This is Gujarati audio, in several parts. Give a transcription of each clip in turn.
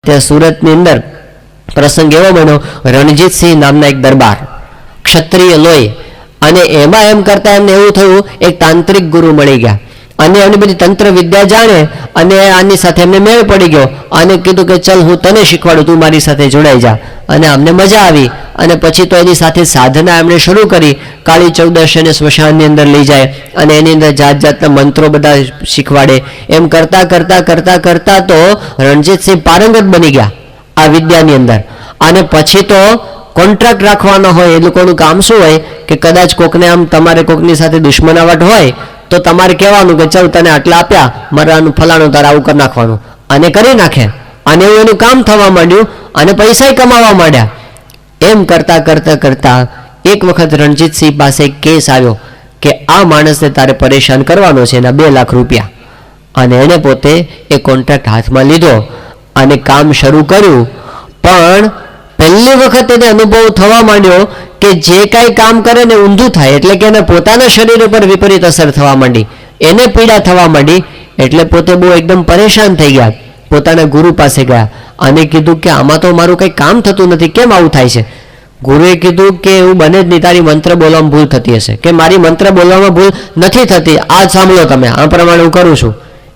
ત્યાં સુરતની અંદર પ્રસંગ એવો બન્યો, રણજીતસિંહ નામના એક દરબાર, ક્ષત્રિય લોહી, અને એમાં એમ કરતા એમને એવું થયું એક તાંત્રિક ગુરુ મળી ગયા અને એમની બધી તંત્ર વિદ્યા જાણે અને આની સાથે એમને મેળ પડી ગયો અને કીધું કે ચલ હું તને શીખવાડું, તું મારી સાથે જોડાઈ જા. અને અમને મજા આવી અને પછી તો એની સાથે સાધના એમણે શરૂ કરી. કાળી ચૌદશ એને સ્મશાનની અંદર લઈ જાય અને એની અંદર જાત જાતના મંત્રો બધા શીખવાડે. એમ કરતાં કરતાં કરતાં કરતાં તો રણજીતસિંહ પારંગત બની ગયા આ વિદ્યાની અંદર. અને પછી તો કોન્ટ્રાક્ટ રાખવાનો હોય, એ લોકોનું કામ શું હોય કે કદાચ કોકને આમ તમારે કોકની સાથે દુશ્મનાવટ હોય તો તમારે કહેવાનું કે ચાલ તને આટલા આપ્યા, મારાનું ફલાણું તારે આવું કરી નાખવાનું, અને કરી નાખે. અને એવું એનું કામ થવા માંડ્યું અને પૈસા કમાવા માંડ્યા. એમ કરતાં કરતાં કરતાં એક વખત રણજીતસિંહ પાસે કેસ આવ્યો કે આ માણસને તારે પરેશાન કરવાનો છે, એના 2 લાખ રૂપિયા. અને એણે પોતે એ કોન્ટ્રાક્ટ હાથમાં લીધો અને કામ શરૂ કર્યું. પણ પહેલી વખત એને અનુભવ થવા માંડ્યો કે જે કાંઈ કામ કરે ને ઊંધું થાય, એટલે કે એને પોતાના શરીર ઉપર વિપરીત અસર થવા માંડી, એને પીડા થવા માંડી. એટલે પોતે બહુ એકદમ પરેશાન થઈ ગયા. પોતાના ગુરુ પાસે ગયા અને કીધું કે આમાં તો મારું કંઈ કામ થતું નથી, કેમ આવું થાય છે? ગુરુએ કીધું કે એવું બને જ નહીં, તારી મંત્ર બોલવામાં ભૂલ થતી હશે. કે મારી મંત્ર બોલવામાં ભૂલ નથી થતી, આ સાંભળો તમે, આ પ્રમાણે હું કરું છું.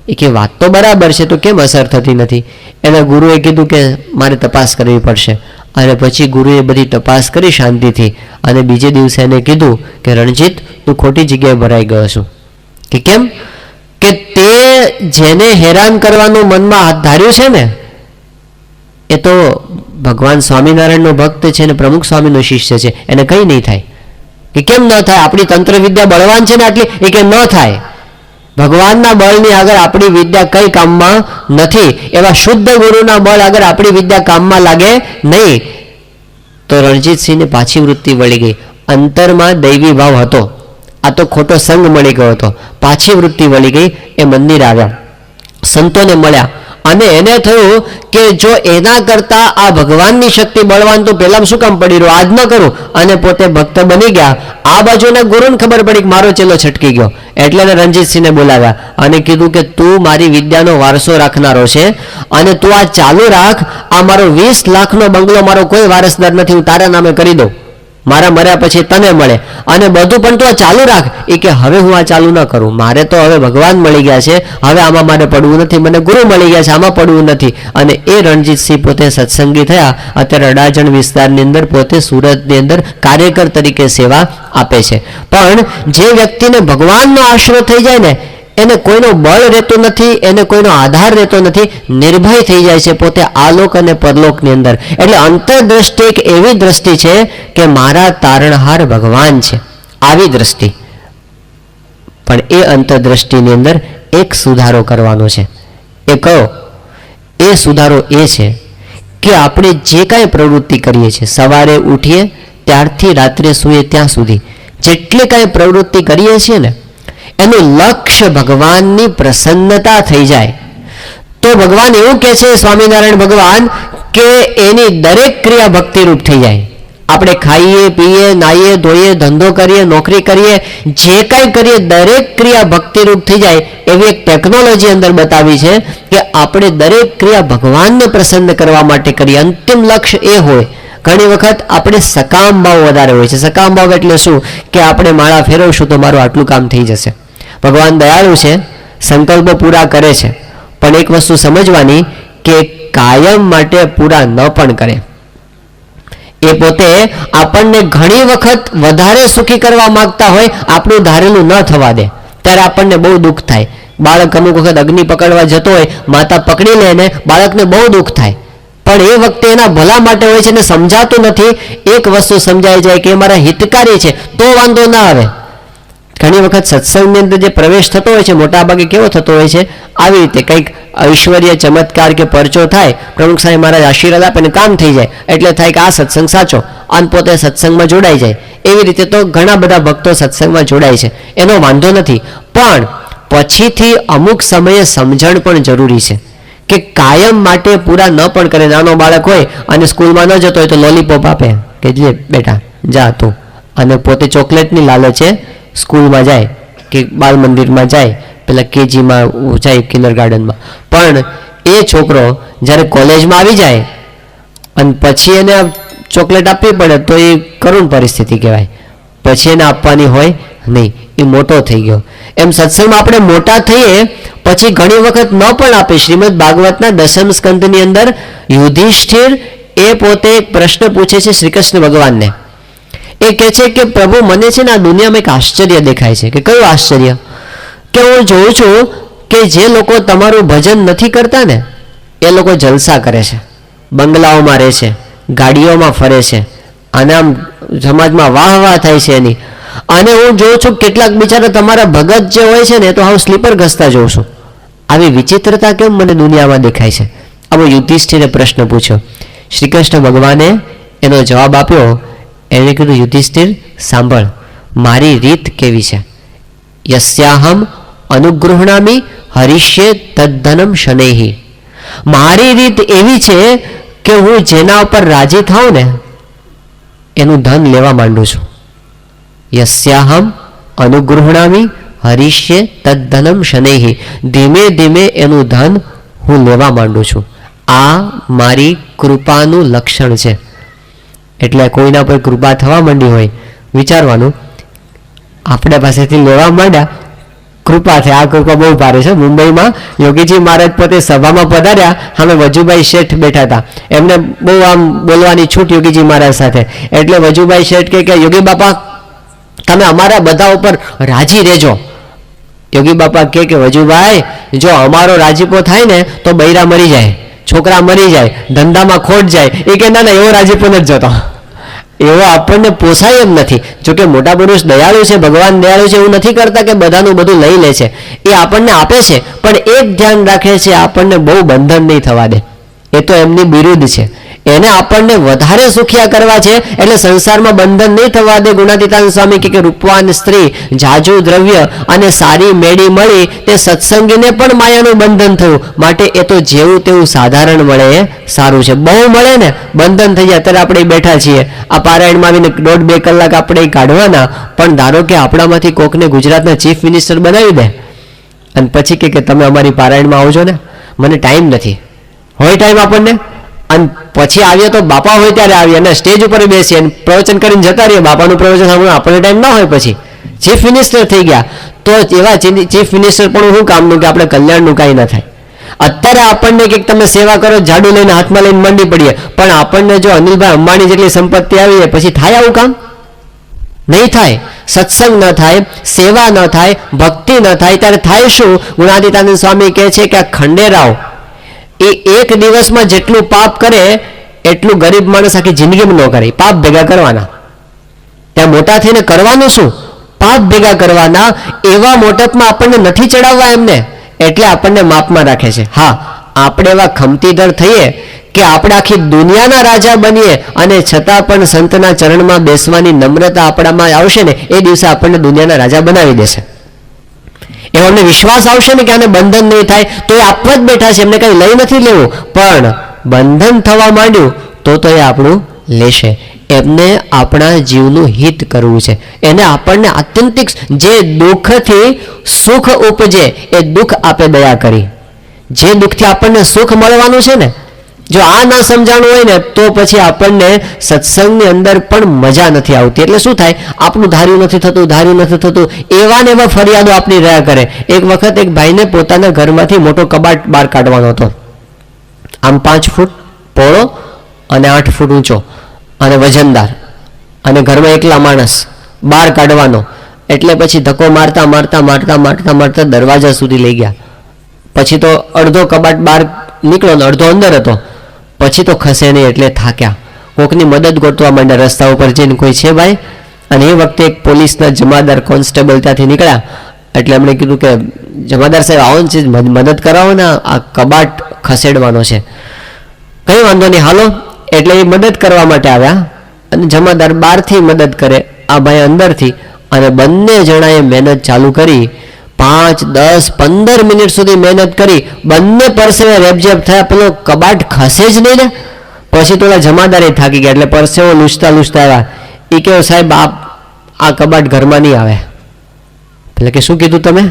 એ કે વાત તો બરાબર છે, તો કેમ અસર થતી નથી? એના ગુરુએ કીધું કે મારે તપાસ કરવી પડશે. અને પછી ગુરુએ બધી તપાસ કરી શાંતિથી અને બીજે દિવસે એને કીધું કે રણજીત, તું ખોટી જગ્યાએ ભરાઈ ગયો છું. કે કેમ? કે તે જેને હેરાન કરવાનું મનમાં હાથ ધાર્યું છે ને, એ તો ભગવાન સ્વામિનારાયણનો ભક્ત છે ને પ્રમુખ સ્વામીનો શિષ્ય છે, એને કંઈ નહીં થાય. કે કેમ ન થાય? આપણી તંત્ર વિદ્યા બળવાન છે ને આટલી, એ કે ન થાય. ભગવાનના બળની આગળ આપણી વિદ્યા કઈ કામમાં નથી. એવા શુદ્ધ ગુરુના બળ આગળ આપણી વિદ્યા કામમાં લાગે નહીં. તો રણજીતસિંહને પાછી વૃત્તિ વળી ગઈ. અંતરમાં દૈવી ભાવ હતો, આ તો ખોટો સંગ મળી ગયો હતો. પાછી વૃત્તિ વળી ગઈ. એ મંદિર આવ્યા, સંતોને મળ્યા અને એને થયું કે જો એના કરતા આ ભગવાનની શક્તિ બળવાન તો પેલા શું કામ પડી રહ્યો, આજ ન કરું. અને પોતે ભક્ત બની ગયા. આ બાજુના ગુરુને ખબર પડી કે મારો ચેલો છટકી ગયો, એટલે એને રણજીતસિંહને બોલાવ્યા અને કીધું કે તું મારી વિદ્યાનો વારસો રાખનારો છે અને તું આ ચાલુ રાખ. આ મારો 20 લાખનો બંગલો મારો કોઈ વારસદાર નથી, હું તારા નામે કરી દઉં, મારા મર્યા પછી તને મળે અને બધું, પણ તું આ ચાલુ રાખ. એ કે હવે હું આ ચાલુ ન કરું, મારે તો હવે ભગવાન મળી ગયા છે, હવે આમાં મારે પડવું નથી, મને ગુરુ મળી ગયા છે, આમાં પડવું નથી. અને એ રણજીતસિંહ પોતે સત્સંગી થયા. અત્યારે અડાજણ વિસ્તારની અંદર પોતે સુરતની અંદર કાર્યકર તરીકે સેવા આપે છે. પણ જે વ્યક્તિને ભગવાનનો આશરો થઈ જાય ને, એને કોઈનો બળ રહેતો નથી, એને કોઈનો આધાર રહેતો નથી, નિર્ભય થઈ જાય છે પોતે આલોક અને પરલોકની અંદર. એટલે અંતરદ્રષ્ટિ એક એવી દ્રષ્ટિ છે કે મારા તારણહાર ભગવાન છે, આવી દ્રષ્ટિ. પણ એ અંતરદ્રષ્ટિની અંદર એક સુધારો કરવાનો છે. એ કયો? એ સુધારો એ છે કે આપણે જે કાંઈ પ્રવૃત્તિ કરીએ છીએ, સવારે ઉઠીએ ત્યારથી રાત્રે સૂઈએ ત્યાં સુધી જેટલી કાંઈ પ્રવૃત્તિ કરીએ છીએ ને, એનું લક્ષ્ય ભગવાનની પ્રસન્નતા થઈ જાય તો ભગવાન એવું કહે છે, સ્વામિનારાયણ ભગવાન, કે એની દરેક ક્રિયા ભક્તિરૂપ થઈ જાય. આપણે ખાઈએ, પીએ, નાહીએ, ધોઈએ, ધંધો કરીએ, નોકરી કરીએ, જે કાંઈ કરીએ દરેક ક્રિયા ભક્તિરૂપ થઈ જાય. એવી એક ટેકનોલોજી અંદર બતાવી છે કે આપણે દરેક ક્રિયા ભગવાનને પ્રસન્ન કરવા માટે કરીએ. અંતિમ લક્ષ્ય એ હોય. ઘણી વખત આપણે સકામ ભાવ વધારે હોય છે. સકામ ભાવ એટલે શું? કે આપણે માળા ફેરવશું તો મારું આટલું કામ થઈ જશે. ભગવાન દયાળુ છે, સંકલ્પો પૂરા કરે છે, પણ એક વસ્તુ સમજવાની કે કાયમ માટે પૂરા ન પણ કરે. એ પોતે આપણને ઘણી વખત વધારે સુખી કરવા માંગતા હોય, આપણું ધારેલું ન થવા દે, ત્યારે આપણને બહુ દુઃખ થાય. બાળક અમુક વખત અગ્નિ પકડવા જતો હોય, માતા પકડી લે ને બાળકને બહુ દુઃખ થાય, પણ એ વખતે એના ભલા માટે હોય છે ને સમજાતું નથી. એક વસ્તુ સમજાઈ જાય કે એ મારા હિતકારી છે તો વાંધો ના આવે. ઘણી વખત સત્સંગની અંદર જે પ્રવેશ થતો હોય છે, મોટા ભાગે કેવો થતો હોય છે, આવી રીતે કંઈક ઐશ્વર્ય ચમત્કાર કે પરચો થાય, પ્રમુખ સાહેબ મહારાજ આશીર્વાદ આપે ને કામ થઈ જાય, એટલે થાય કે આ સત્સંગ સાચો, અને પોતે સત્સંગમાં જોડાઈ જાય. એવી રીતે તો ઘણા બધા ભક્તો સત્સંગમાં જોડાય છે, એનો વાંધો નથી. પણ પછીથી અમુક સમયે સમજણ પણ જરૂરી છે કે કાયમ માટે પૂરા ન પણ કરે. નાનો બાળક હોય અને સ્કૂલમાં ન જતો હોય તો લોલીપોપ આપે કે જે બેટા જા તું, અને પોતે ચોકલેટની લાલચે સ્કૂલમાં જાય કે બાળ મંદિરમાં જાય, પેલા કેજીમાં જાય, કિન્ડર ગાર્ડનમાં. પણ એ છોકરો જ્યારે કોલેજમાં આવી જાય અને પછી એને ચોકલેટ આપવી પડે તો એ કરુણ પરિસ્થિતિ કહેવાય. પછી એને આપવાની હોય નહીં, એ મોટો થઈ ગયો. એમ સત્સંગમાં આપણે મોટા થઈએ પછી ઘણી વખત ન પણ આપે. શ્રીમદ ભાગવતના 10મ સ્કંદની અંદર યુધિષ્ઠિર એ પોતે એક પ્રશ્ન પૂછે છે શ્રી કૃષ્ણ ભગવાનને. એ કહે છે કે પ્રભુ, મને છે ને આ દુનિયામાં એક આશ્ચર્ય દેખાય છે. કે કયું આશ્ચર્ય? કે હું જોઉં છું કે જે લોકો તમારું ભજન નથી કરતા ને એ લોકો જલસા કરે છે, બંગલાઓમાં રહે છે, ગાડીઓમાં ફરે છે, અને આમ સમાજમાં વાહ વાહ થાય છે એની. અને હું જોઉં છું કેટલાક બિચારા તમારા ભગત જે હોય છે ને તો હું સ્લીપર ઘસતા જોઉં છું. આવી વિચિત્રતા કેમ મને દુનિયામાં દેખાય છે? આવો યુધિષ્ઠિરે પ્રશ્ન પૂછ્યો. શ્રી કૃષ્ણ ભગવાને એનો જવાબ આપ્યો. એણે કીધું, યુધિષ્ઠિર સાંભળ, મારી રીત કેવી છે. યસ્યાહમ અનુગૃહણામી હરિષ્યે તદ્ધનમ શનૈહિ. મારી રીત એવી છે કે હું જેના ઉપર રાજી થાઉં ને એનું ધન લેવા માંડું છું. યસ્યાહમ અનુગૃહણામી હરિષ્યે તદ્ધનમ શનૈહિ. ધીમે ધીમે એનું ધન હું લેવા માંડું છું. આ મારી કૃપાનું લક્ષણ છે. એટલે કોઈના પર કૃપા થવા માંડી હોય, વિચારવાનું આપણે પાસેથી લેવા માંડ્યા, કૃપા છે. આ કૃપા બહુ ભારે છે. મુંબઈમાં યોગીજી મહારાજ પોતે સભામાં પધાર્યા, સામે વજુભાઈ શેઠ બેઠા હતા. એમને બહુ આમ બોલવાની છૂટ યોગીજી મહારાજ સાથે. એટલે વજુભાઈ શેઠ કે યોગી બાપા તમે અમારા બધા ઉપર રાજી રહેજો. યોગી બાપા કે વજુભાઈ, જો અમારો રાજીપો થાય ને તો બૈરા મરી જાય, છોકરા મરી જાય, ધંધામાં ખોટ જાય. એ કે ના એવો રાજીપો નથી જતો, એવો આપણને પોસાય એમ નથી. જોકે મોટા પુરુષ દયાળુ છે, ભગવાન દયાળુ છે, એવું નથી કરતા કે બધાનું બધું લઈ લે છે. એ આપણને આપે છે, પણ એક ધ્યાન રાખે છે, આપણને બહુ બંધન નહીં થવા દે. એ તો એમની બિરુદ છે. એને આપણને વધારે સુખિયા કરવા છે, એટલે સંસારમાં બંધન નહીં થવા દે. ગુણાતીતાનંદ સ્વામી કે રૂપવાન સ્ત્રી, જાજુ દ્રવ્ય અને સારી મેળી મળી તે સત્સંગીને પણ માયાનું બંધન થયું. માટે એ તો જેવું તેવું સાધારણ મળે એ સારું છે. બહુ મળે ને બંધન થઈ જાય. અત્યારે આપણે બેઠા છીએ, આ પારાયણમાં આવીને 1.5-2 કલાક આપણે કાઢવાના, પણ ધારો કે આપણામાંથી કોકને ગુજરાતના ચીફ મિનિસ્ટર બનાવી દે અને પછી કે તમે અમારી પારાયણમાં આવજો ને, મને ટાઈમ નથી. હોય ટાઈમ આપણને? અને પછી આવીએ તો બાપા હોય ત્યારે આવીએ અને સ્ટેજ ઉપર બેસીએ અને પ્રવચન કરીને જતા રહીએ. બાપાનું પ્રવચન સાંભળવા આપણને ટાઈમ ના હોય. પછી ચીફ મિનિસ્ટર થઈ ગયા તો એવા ચીફ મિનિસ્ટર પણ શું કામનું કે આપણે કલ્યાણનું કાંઈ ન થાય. અત્યારે આપણને કંઈક તમે સેવા કરો, ઝાડુ લઈને હાથમાં લઈને મંડી પડીએ, પણ આપણને જો અનિલભાઈ અંબાણી જેટલી સંપત્તિ આવી જાય પછી થાય આવું કામ? નહીં થાય. સત્સંગ ન થાય, સેવા ન થાય, ભક્તિ ન થાય, ત્યારે થાય શું? ગુણાતીતાનંદ સ્વામી કહે છે કે આ ખંડેરાવ એ એક દિવસમાં જેટલું પાપ કરે એટલું ગરીબ માણસ આખી જિંદગીમાં ન કરે. પાપ ભેગા કરવાના. ત્યાં મોટા થઈને કરવાનું શું? પાપ ભેગા કરવાના. એવા મોટપમાં આપણને નથી ચડાવવા એમને, એટલે આપણને માપમાં રાખે છે. હા, આપણે એવા ખમતીધર થઈએ કે આપણે આખી દુનિયાના રાજા બનીએ અને છતાં પણ સંતના ચરણમાં બેસવાની નમ્રતા આપણામાં આવશે ને એ દિવસે આપણને દુનિયાના રાજા બનાવી દેશે. એવો અમને વિશ્વાસ આવશે ને કે આને બંધન નહીં થાય તો એ આપવા જ બેઠા છે, એમને કંઈ લઈ નથી લેવું. પણ બંધન થવા માંડ્યું તો એ આપણું લેશે. એમને આપણા જીવનું હિત કરવું છે. એને આપણને આત્યંતિક જે દુઃખથી સુખ ઉપજે એ દુઃખ આપે દયા કરી. જે દુઃખથી આપણને સુખ મળવાનું છે ને, જો આ ન સમજાણું હોય ને તો પછી આપણને સત્સંગની અંદર પણ મજા નથી આવતી. એટલે શું થાય? આપણું ધાર્યું નથી થતું. એવા ને એવા ફરિયાદો આપણી રહ્યા કરે. એક વખત એક ભાઈને પોતાના ઘરમાંથી મોટો કબાટ બહાર કાઢવાનો હતો. આમ 5 ફૂટ પહોળો અને 8 ફૂટ ઊંચો અને વજનદાર, અને ઘરમાં એકલા માણસ બહાર કાઢવાનો. એટલે પછી ધક્કો મારતા દરવાજા સુધી લઈ ગયા. પછી તો અડધો કબાટ બહાર નીકળો ને અડધો અંદર હતો. પછી તો ખસે નહીં એટલે થાક્યા. કોકની મદદ ગોતવા માંડ્યા રસ્તા ઉપર જઈને, કોઈ છે ભાઈ? અને એ વખતે એક પોલીસના જમાદાર કોન્સ્ટેબલ ત્યાંથી નીકળ્યા. એટલે એમણે કીધું કે જમાદાર સાહેબ આવો ને, મદદ કરાવો ને, આ કબાટ ખસેડવાનો છે. કંઈ વાંધો નહીં, હાલો. એટલે એ મદદ કરવા માટે આવ્યા અને જમાદાર બહારથી મદદ કરે, આ ભાઈ અંદરથી. અને બંને જણાએ મહેનત ચાલુ કરી. 5, 10, 15 મિનિટ સુધી મહેનત કરી. બંને પરસેવે રેબઝેબ થયા, પેલો કબાટ ખસે જ નહીં ને. પછી તો જમાદારે થાકી ગયા એટલે પરસેવો લૂછતા આવ્યા. એ કહ્યું, સાહેબ આ કબાટ ઘરમાં નહીં આવે. એટલે કે શું કીધું તમે?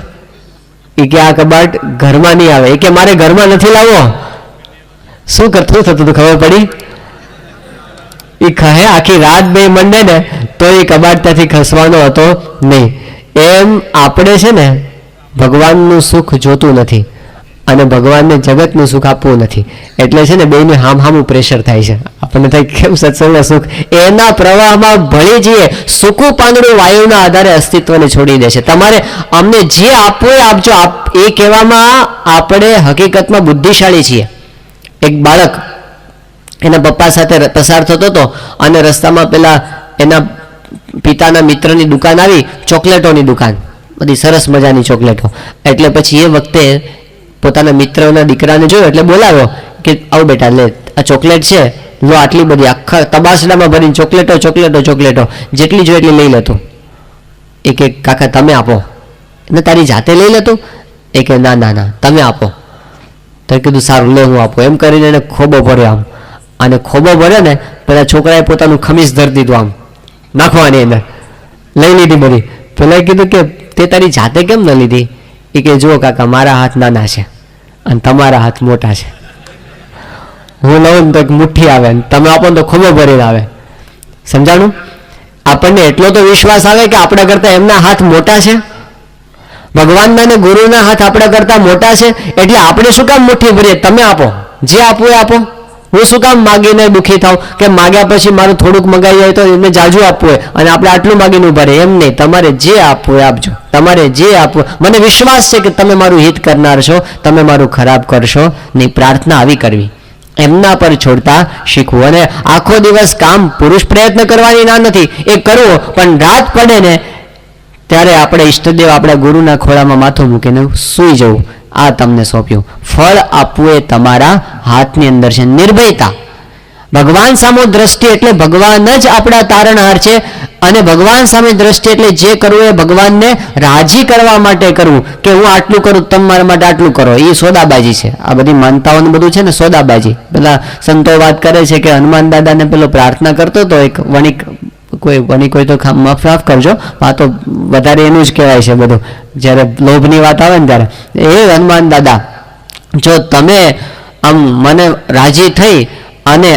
એ કે આ કબાટ ઘરમાં નહીં આવે. એ કે મારે ઘરમાં નથી લાવવો, શું કરતું થતું હતું ખબર પડી? એ કહે આખી રાત બે મંડે ને તો એ કબાટ ત્યાંથી ખસવાનો હતો નહીં. એમ આપણે છે ને ભગવાનનું સુખ જોતું નથી અને ભગવાનને જગતનું સુખ આપવું નથી. એટલે છે ને બેને હામહામું પ્રેશર થાય છે. આપણને થાય કેમ સત્સંગના સુખ, એના પ્રવાહમાં ભળી જઈએ. સૂકું પાંદડું વાયુના આધારે અસ્તિત્વને છોડી દે છે. તમારે અમને જે આપવું એ આપજો. એ કહેવામાં આપણે હકીકતમાં બુદ્ધિશાળી છીએ. એક બાળક એના પપ્પા સાથે પસાર થતો હતો અને રસ્તામાં પેલા એના પિતાના મિત્રની દુકાન આવી, ચોકલેટોની દુકાન, બધી સરસ મજાની ચોકલેટો. એટલે પછી એ વખતે પોતાના મિત્રના દીકરાને જોયો એટલે બોલાવ્યો કે આવ બેટા લે, આ ચોકલેટ છે, લો આટલી બધી, આખા તબાસડામાં ભરીને ચોકલેટો ચોકલેટો ચોકલેટો, જેટલી જોઈએ એટલી લઈ લેતું. એ કે કાકા તમે આપો. ને તારી જાતે લઈ લેતું? એ કે ના ના ના તમે આપો. તો કીધું સારું લે હું આપું. એમ કરીને એને ખોબો ભર્યો આમ, અને ખોબો ભર્યો ને પેલા છોકરાએ પોતાનું ખમીસ ધરી દીધું આમ નાખવાની અંદર, લઈ લીધી બધી. પેલા કીધું કે તે તારી જાતે કેમ ન લીધી? એ કે જુઓ કાકા મારા હાથ નાના છે અને તમારા હાથ મોટા છે. હું લઉં ને તો એક મુઠ્ઠી આવે, તમે આપો ને તો ખોબો ભરીને આવે. સમજાણું? આપણને એટલો તો વિશ્વાસ આવે કે આપણા કરતા એમના હાથ મોટા છે. ભગવાનના ને ગુરુના હાથ આપણા કરતા મોટા છે. એટલે આપણે શું કામ મુઠ્ઠી ભરીએ? તમે આપો, જે આપવું એ આપો. હું શું કામ માગીને દુઃખી થાવ કે માગ્યા પછી મારું થોડુંક મગાઈ જાય તો એમને જાજુ આપવું હોય અને આપણે આટલું માગીને ઉભા રહે? એમ નહીં, તમારે જે આપવું એ આપજો. તમારે જે આપવું, મને વિશ્વાસ છે કે તમે મારું હિત કરનાર છો, તમે મારું ખરાબ કરશો નહીં. પ્રાર્થના આવી કરવી, એમના પર છોડતા શીખવું. અને આખો દિવસ કામ પુરુષ પ્રયત્ન કરવાની ના નથી, એ કરવો, પણ રાત પડે ને ત્યારે આપણે ઈષ્ટદેવ આપણા ગુરુના ખોળામાં માથું મૂકીને સૂઈ જવું. આ તમને સોંપ્યું. ફળ આપવું એ તમારા હાથની અંદર છે. નિર્ભયતા. ભગવાન સામે દ્રષ્ટિ એટલે ભગવાન જ આપણા તારણહાર છે. અને ભગવાન સામે દ્રષ્ટિ એટલે જે કરવું એ ભગવાનને રાજી કરવા માટે કરવું. કે હું આટલું કરું તમે મારા માટે આટલું કરો, એ સોદાબાજી છે. આ બધી માનતાઓનું બધું છે ને સોદાબાજી. પેલા સંતો વાત કરે છે કે હનુમાન દાદાને પેલો પ્રાર્થના કરતો હતો એક વણિક, કોઈ વણિક હોય તો માફ કરજો, આ તો વધારે એનું જ કહેવાય છે બધું, જ્યારે લોભની વાત આવે ને ત્યારે. એ હનુમાન દાદા, જો તમે આમ મને રાજી થઈ અને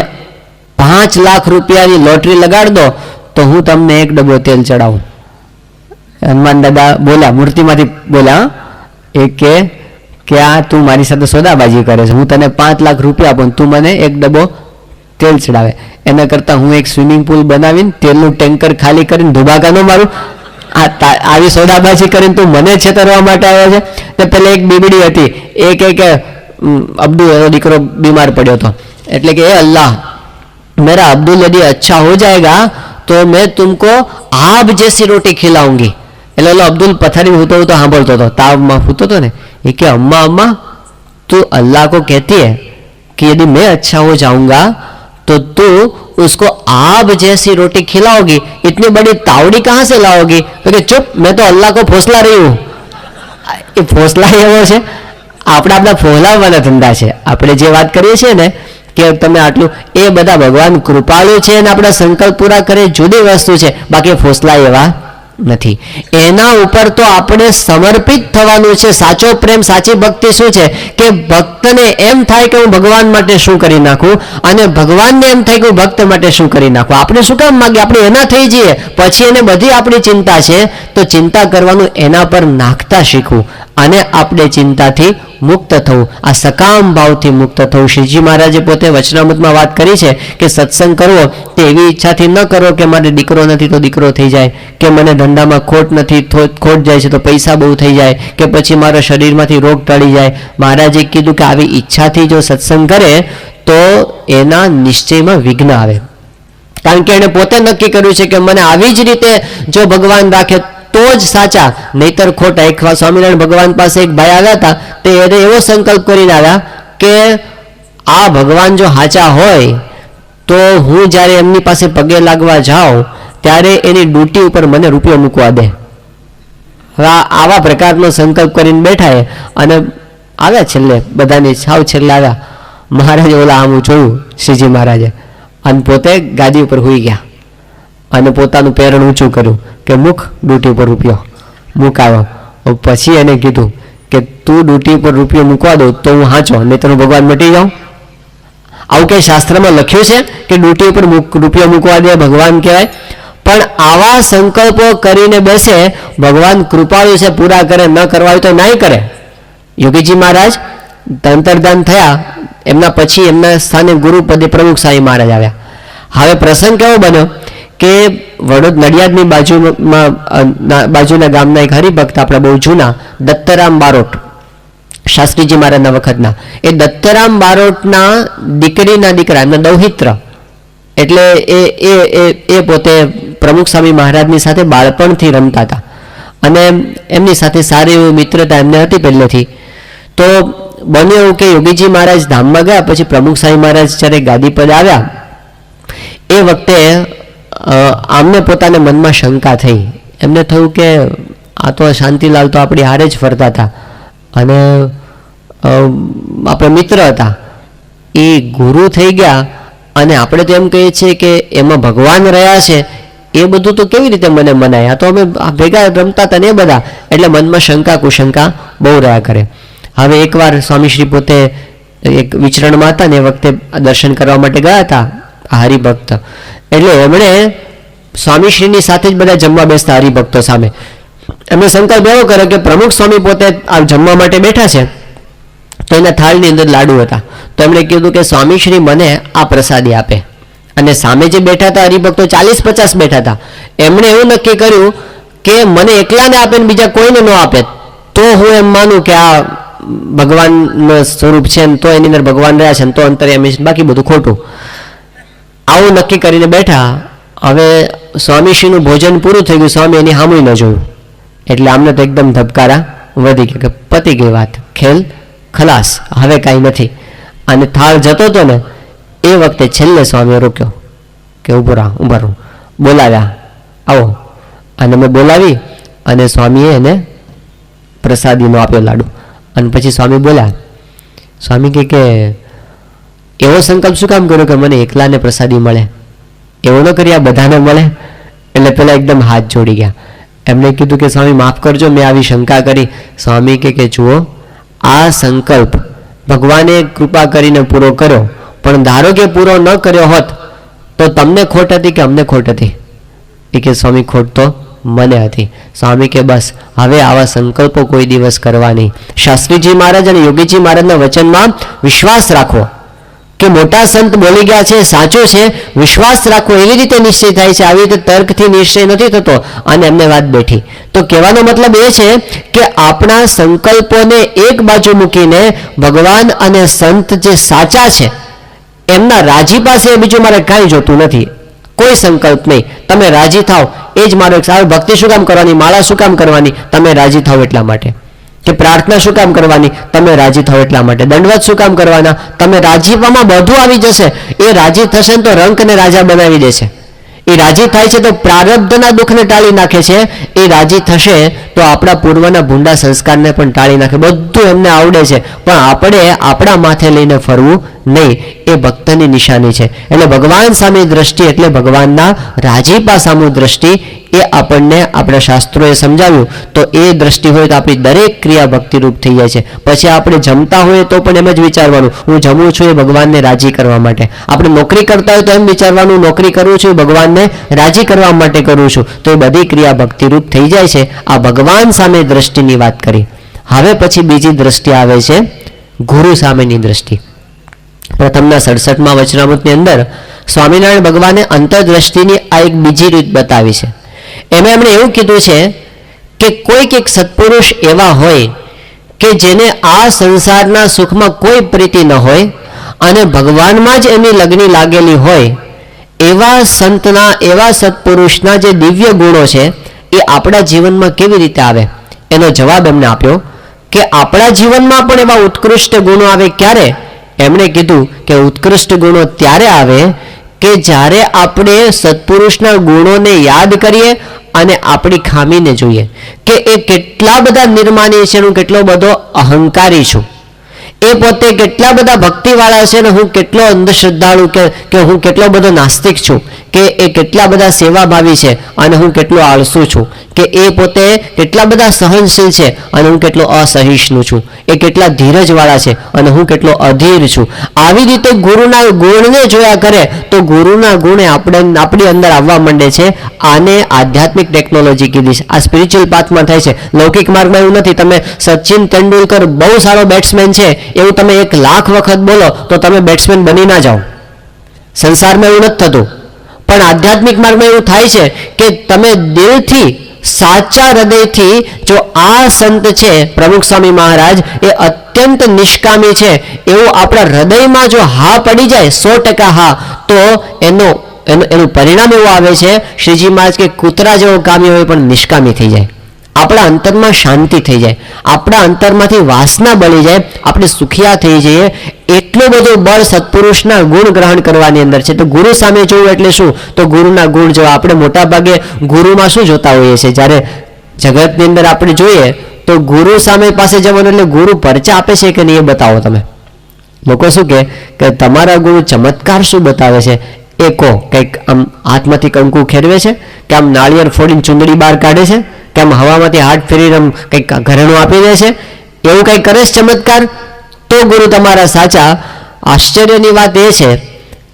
5 લાખ રૂપિયાની લોટરી લગાડ દો તો હું તમને 1 ડબ્બો તેલ ચડાવું. હનુમાન દાદા બોલ્યા, મૂર્તિમાંથી બોલ્યા, એ કે આ તું મારી સાથે સોદાબાજી કરે છે. હું તને 5 લાખ રૂપિયા આપું, તું મને 1 ડબ્બો તેલ ચડાવે. એના કરતાં હું એક સ્વિમિંગ પુલ બનાવીને તેલનું ટેન્કર ખાલી કરીને ધુબાકા ન મારું. આવી સોદાબાજી કરીને તું મને છેતરવા માટે આવ્યો છે. તો પેલા એક બીબડી હતી, એ કે અબ્દુલ એનો દીકરો બીમાર પડ્યો હતો, એટલે કે એ અલ્લાહ मेरा अब्दुल यदि अच्छा हो जाएगा तो मैं तुमको आप जैसी रोटी खिलाऊंगी. એટલે અબ્દુલ પથારી હું તો સાંભળતો હતો, તાવમાં હૂતો હતો ને. એ કે अम्मा अम्मा तू अल्लाह को कहती है कि यदि मैं अच्छा हो जाऊंगा तो तू उसको आप जैसी रोटी खिलाओगी, इतनी बड़ी तावड़ी कहाँ से लाओगी? तो कि चुप, मैं तो अल्लाह को फौसला रही हूँ. એ ફોસલા એવો છે, આપણા ફોલાવવાના ધંધા છે. આપણે જે વાત કરીએ છીએ ને કે તમે આટલું, એ બધા ભગવાન કૃપાળુ છે અને આપણા સંકલ્પ પૂરા કરે જુદી વસ્તુ છે, બાકી ફોસલા એવા નથી. એના ઉપર તો આપણે સમર્પિત થવાનું છે. સાચો પ્રેમ, સાચી ભક્તિ શું છે કે ભક્તને એમ થાય કે હું ભગવાન માટે શું કરી નાખું, અને ભગવાનને એમ થાય કે હું ભક્ત માટે શું કરી નાખું. આપણે શું કામ માગીએ? આપણે એના થઈ જઈએ, પછી એને બધી આપણી ચિંતા છે, તો ચિંતા કરવાનું એના પર નાખતા શીખવું અને આપણે ચિંતાથી મુક્ત થવું, આ સકામ ભાવથી મુક્ત થવું. શ્રીજી મહારાજે પોતે વચનામૃતમાં વાત કરી છે કે સત્સંગ કરવો તે એવી ઈચ્છાથી ન કરો કે મારે દીકરો નથી તો દીકરો થઈ જાય, કે મને ધંધામાં ખોટ નથી, ખોટ જાય છે તો પૈસા બહુ થઈ જાય, કે પછી મારા શરીરમાંથી રોગ ટળી જાય. મહારાજે કીધું કે આવી ઈચ્છાથી જો સત્સંગ કરે તો એના નિશ્ચયમાં વિઘ્ન આવે, કારણ કે એણે પોતે નક્કી કર્યું છે કે મને આવી જ રીતે જો ભગવાન રાખે તો જ સાચા, નહીતર ખોટા. એક સ્વામિનારાયણ ભગવાન પાસે એક ભાઈ આવ્યા હતા, તે એને એવો સંકલ્પ કરીને આવ્યા કે આ ભગવાન જો સાચા હોય તો હું જ્યારે એમની પાસે પગે લાગવા જાઉં ત્યારે એની ડ્યુટી ઉપર મને રૂપિયો મૂકવા દે. હવે આવા પ્રકારનો સંકલ્પ કરીને બેઠા એ અને આવ્યા છેલ્લે, બધાની સાવ છેલ્લે આવ્યા. મહારાજે ઓલા આમ જોયું શ્રીજી મહારાજે, અને પોતે ગાદી ઉપર હોઈ ગયા અને પોતાનું પેરણ ઊંચું કર્યું કે મુખ ડ્યુટી પર રૂપિયો મૂકાયો. પછી એને કીધું કે તું ડ્યુટી પર રૂપિયો મૂકવા દો તો હું હાચો, નહીં તો ભગવાન મટી જાઉં. આવું કંઈ શાસ્ત્રમાં લખ્યું છે કે ડૂટી ઉપર રૂપિયો મૂકવા દે ભગવાન કહેવાય? પણ આવા સંકલ્પો કરીને બેસે, ભગવાન કૃપાળુ છે, પૂરા કરે, ન કરવા હોય તો નાય કરે. યોગીજી મહારાજ તંતરદાન થયા, એમના પછી એમના સ્થાને ગુરુપદે પ્રમુખ સ્વામી મહારાજ આવ્યા. હવે પ્રસંગ કેવો બન્યો કે વડોદ નડિયાદની બાજુના ગામના એક હરિભક્ત, આપણા બહુ જૂના દત્તરામ બારોટ, શાસ્ત્રીજી મહારાજના વખતના, એ દત્તરામ બારોટના દીકરીના દીકરા, એમના દૌહિત્ર, એટલે એ પોતે પ્રમુખ સ્વામી મહારાજની સાથે બાળપણથી રમતા હતા અને એમની સાથે સારી એવી મિત્રતા એમને હતી પહેલેથી. તો બન્યું એવું કે યોગીજી મહારાજ ધામમાં ગયા પછી પ્રમુખ સ્વામી મહારાજ જ્યારે ગાદી પર આવ્યા એ વખતે આમને પોતાને મનમાં શંકા થઈ. એમને થયું કે આ તો શાંતિલાલ તો આપણી હારે જ ફરતા હતા અને આપણે મિત્ર હતા, એ ગુરુ થઈ ગયા અને આપણે તો એમ કહીએ છીએ કે એમાં ભગવાન રહ્યા છે, એ બધું તો કેવી રીતે મને મનાય? આ તો અમે ભેગા રમતા હતા ને એ બધા. એટલે મનમાં શંકા કુશંકા બહુ રહ્યા કરે. હવે એકવાર સ્વામીશ્રી પોતે એક વિચરણમાં હતા ને એ વખતે દર્શન કરવા માટે ગયા હતા આ હરિભક્ત, એટલે એમણે સ્વામીશ્રીની સાથે જ બધા જમવા બેસતા હરિભક્તો સામે. એમણે સંકલ્પ એવો કર્યો કે પ્રમુખ સ્વામી પોતે આ જમવા માટે બેઠા છે તો એના થાળની અંદર લાડુ હતા, તો એમણે કીધું કે સ્વામીશ્રી મને આ પ્રસાદી આપે. અને સામે જે બેઠા હતા હરિભક્તો 40-50 બેઠા હતા, એમણે એવું નક્કી કર્યું કે મને એકલાને આપે ને બીજા કોઈને ન આપે તો હું એમ માનું કે આ ભગવાનનું સ્વરૂપ છે ને, તો એની અંદર ભગવાન રહ્યા છે ને, તો અંતર્યામી છે, બાકી બધું ખોટું. આવું નક્કી કરીને બેઠા. હવે સ્વામીશ્રીનું ભોજન પૂરું થઈ ગયું, સ્વામી એની સામું ન જોયું એટલે આમને તો એકદમ ધબકારા વધી ગયા કે પતી ગઈ વાત, ખેલ ખલાસ, હવે કાંઈ નથી. અને થાળ જતો હતો ને એ વખતે છેલ્લે સ્વામીએ રોક્યો કે ઊભા રહો, બોલાવ્યા, આવો. અને મેં બોલાવી અને સ્વામીએ એને પ્રસાદીનો આપ્યો લાડુ. અને પછી સ્વામી બોલ્યા, સ્વામી કે એવો સંકલ્પ શું કામ કર્યો કે મને એકલાને પ્રસાદી મળે? એવો ન કરી આ બધાને મળે. એટલે પેલા એકદમ હાથ જોડી ગયા. એમણે કીધું કે સ્વામી માફ કરજો, મેં આવી શંકા કરી. સ્વામી કે જુઓ, આ સંકલ્પ ભગવાને કૃપા કરીને પૂરો કર્યો, પણ ધારો કે પૂરો ન કર્યો હોત તો તમને ખોટ હતી કે અમને ખોટ હતી? એ કે સ્વામી ખોટ તો મને હતી. સ્વામી કે બસ હવે આવા સંકલ્પો કોઈ દિવસ કરવા નહીં. શાસ્ત્રીજી મહારાજ અને યોગીજી મહારાજના વચનમાં વિશ્વાસ રાખવો કે મોટા સંત બોલી ગયા છે, સાચું છે, વિશ્વાસ રાખવો, એવી રીતે નિશ્ચય થાય છે. આવી રીતે તર્કથી નિશ્ચય નથી થતો. અને એમને વાત બેઠી. તો કહેવાનો મતલબ એ છે કે આપણા સંકલ્પોને એક બાજુ મૂકીને ભગવાન અને સંત જે સાચા છે એમના રાજી પાસે બીજું મારે કાંઈ જોતું નથી. કોઈ સંકલ્પ નહીં, તમે રાજી થાવ એ જ મારો એક સારો. ભક્તિ શું કામ કરવાની? માળા શું કામ કરવાની? તમે રાજી થાવ એટલા માટે. કે પ્રાર્થના શું કામ કરવાની? તમે રાજી થાવ એટલા માટે. દંડવત શું કામ કરવાના? તમે રાજીપામાં બધું આવી જશે. એ રાજી થશે ને તો રંકને રાજા બનાવી દેશે. એ રાજી થાય છે તો પ્રારબ્ધના દુઃખને ટાળી નાખે છે. એ રાજી થશે તો આપણા પૂર્વના ભૂંડા સંસ્કારને પણ ટાળી નાખે. બધું એમને આવડે છે, પણ આપણે આપણા માથે લઈને ફરવું નહીં. એ ભક્તની નિશાની છે. એટલે ભગવાન સામે દ્રષ્ટિ એટલે ભગવાનના રાજીપા સામુ દ્રષ્ટિ. એ આપણને આપણા શાસ્ત્રોએ સમજાવ્યું. તો એ દ્રષ્ટિ હોય તો આપણી દરેક ક્રિયા ભક્તિરૂપ થઈ જાય છે. પછી આપણે જમતા હોઈએ તો પણ એમ જ વિચારવાનું, હું જમું છું એ ભગવાનને રાજી કરવા માટે. આપણે નોકરી કરતા હોય તો એમ વિચારવાનું, નોકરી કરું છું એ ભગવાનને રાજી કરવા માટે કરું છું. તો એ બધી ક્રિયા ભક્તિરૂપ થઈ જાય છે. આ ભગવાન સામે દ્રષ્ટિની વાત કરી. હવે પછી બીજી દ્રષ્ટિ આવે છે ગુરુ સામેની દ્રષ્ટિ. પ્રથમના 67માં વચનામૃતની અંદર સ્વામિનારાયણ ભગવાને અંતરદ્રષ્ટિની આ એક બીજી રીત બતાવી છે. એમાં એમણે એવું કીધું છે કે કોઈક એક સત્પુરુષ એવા હોય કે જેને આ સંસારના સુખમાં કોઈ પ્રીતિ ન હોય અને ભગવાનમાં જ એની લગ્ની લાગેલી હોય, એવા સંતના, એવા સત્પુરુષના જે દિવ્ય ગુણો છે એ આપણા જીવનમાં કેવી રીતે આવે? એનો જવાબ એમને આપ્યો કે આપણા જીવનમાં પણ એવા ઉત્કૃષ્ટ ગુણો આવે. ક્યારે? એમણે કીધું કે ઉત્કૃષ્ટ ગુણો ત્યારે આવે કે જ્યારે આપણે સત્પુરુષના ગુણોને યાદ કરીએ અને આપણી ખામીને જોઈએ કે એ કેટલા બધા નિર્માની છે, હું કેટલો બધો અહંકારી છું, એ પોતે કેટલા બધા ભક્તિવાળા છે ને હું કેટલો અંધશ્રદ્ધાળુ કે હું કેટલો બધો નાસ્તિક છું. કે એ કેટલા બધા સેવાભાવી છે અને હું કેટલો આળસુ છું, કે એ પોતે કેટલા બધા સહનશીલ છે અને હું કેટલો અસહિષ્ણુ છું, એ કેટલા ધીરજવાળા છે અને હું કેટલો અધીર છું. આવી રીતે ગુરુના ગુણને જોયા કરે તો ગુરુના ગુણે આપણી અંદર આવવા માંડે છે. આને આધ્યાત્મિક ટેકનોલોજી કીધી છે. આ સ્પિરિચ્યુઅલ પાથમાં થાય છે. લૌકિક માર્ગમાં એવું નથી. તમે સચિન તેંડુલકર બહુ સારો બેટ્સમેન છે એવું તમે 1,00,000 વખત બોલો તો તમે બેટ્સમેન બની ના જાઓ. સંસારમાં એવું નથી થતું. પણ આધ્યાત્મિક માર્ગમાં એવું થાય છે કે તમે દિલથી, સાચા હૃદયથી, જો આ સંત છે પ્રમુખ સ્વામી મહારાજ એ અત્યંત નિષ્કામી છે એવું આપણા હૃદયમાં જો હા પડી જાય 100% હા, તો એનું પરિણામ એવું આવે છે, શ્રીજી મહારાજ કે કૂતરા જેવો કામી હોય પણ નિષ્કામી થઈ જાય. આપણા અંતરમાં શાંતિ થઈ જાય, આપણા અંતરમાંથી વાસના બળી જાય, આપણે સુખિયા થઈ જઈએ. એટલું બધું બળ સત્પુરુષના ગુણ ગ્રહણ કરવાની અંદર છે. તો ગુરુ સામે જોવું એટલે શું? તો ગુરુના ગુણ જોવા. આપણે મોટા ભાગે ગુરુમાં શું જોતા હોઈએ છીએ? જ્યારે જગતની અંદર આપણે જોઈએ તો ગુરુ સામે પાસે જવાનું એટલે ગુરુ પરચા આપે છે કે નહીં એ બતાવો તમે. લોકો શું કે તમારા ગુરુ ચમત્કાર શું બતાવે છે એ કહો. કંઈક આમ હાથમાંથી કંકુ ખેરવે છે, કે આમ નાળિયેર ફોડીને ચૂંદડી બહાર કાઢે છે, કે આમ હવામાંથી હાથ ફેરીને આમ કંઈક ઘરેણું આપી દે છે, એવું કંઈક કરે છે ચમત્કાર, તો ગુરુ તમારા સાચા. આશ્ચર્યની વાત એ છે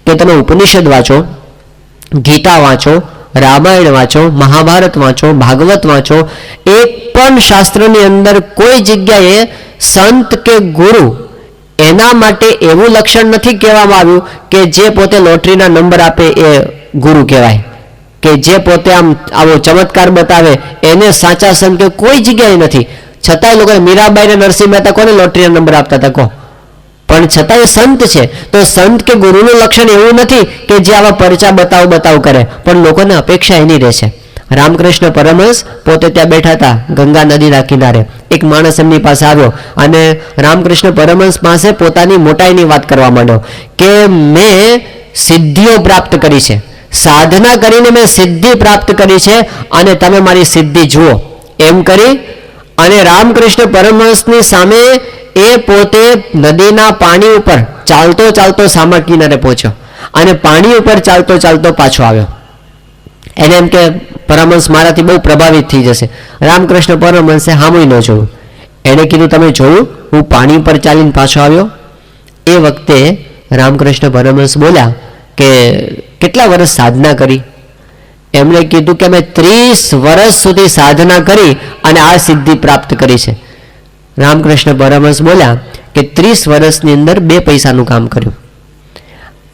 કે તમે ઉપનિષદ વાંચો, ગીતા વાંચો, રામાયણ વાંચો, મહાભારત વાંચો, ભાગવત વાંચો, એક પણ શાસ્ત્રની અંદર કોઈ જગ્યાએ સંત કે ગુરુ એના માટે એવું લક્ષણ નથી કહેવામાં આવ્યું કે જે પોતે લોટરીના નંબર આપે એ ગુરુ કહેવાય, કે જે પોતે આમ આવો ચમત્કાર બતાવે એને સાચા સંત કે કોઈ જગ્યાએ નથી. છતાંય લોકો મીરાબાઈ ને નરસિંહ મહેતા કોને લોટરીના નંબર આપતા હતા કહો? પણ છતાંય સંત છે. તો સંત કે ગુરુનું લક્ષણ એવું નથી કે જે આવા પરચા બતાવ કરે, પણ લોકોને અપેક્ષા એની રહે છે. રામકૃષ્ણ પરમહંસ પોતે ત્યાં બેઠા હતા ગંગા નદીના કિનારે. એક માણસ એમની પાસે આવ્યો અને રામકૃષ્ણ પરમહંસ પાસે પોતાની મોટાઈની વાત કરવા માંડ્યો કે મેં સિદ્ધિઓ પ્રાપ્ત કરી છે, સાધના કરીને મેં સિદ્ધિ પ્રાપ્ત કરી છે અને તમે મારી સિદ્ધિ જુઓ. એમ કરી અને રામકૃષ્ણ પરમહંસની સામે એ પોતે નદીના પાણી ઉપર ચાલતો સામા કિનારે પહોંચ્યો અને પાણી ઉપર ચાલતો પાછો આવ્યો. એને એમ કે પરમહંસ મારાથી બહુ પ્રભાવિત થઈ જશે. રામકૃષ્ણ પરમહંસે સામું ન જોયું. એણે કીધું તમે જોયું હું પાણી ઉપર ચાલીને પાછો આવ્યો? એ વખતે રામકૃષ્ણ પરમહંસ બોલ્યા કે કેટલા વર્ષ સાધના કરી? એમણે કીધું કે મેં 30 વર્ષ સુધી સાધના કરી અને આ સિદ્ધિ પ્રાપ્ત કરી છે. રામકૃષ્ણ પરમહંસ બોલ્યા કે 30 વર્ષની અંદર 2 પૈસાનું કામ કર્યું.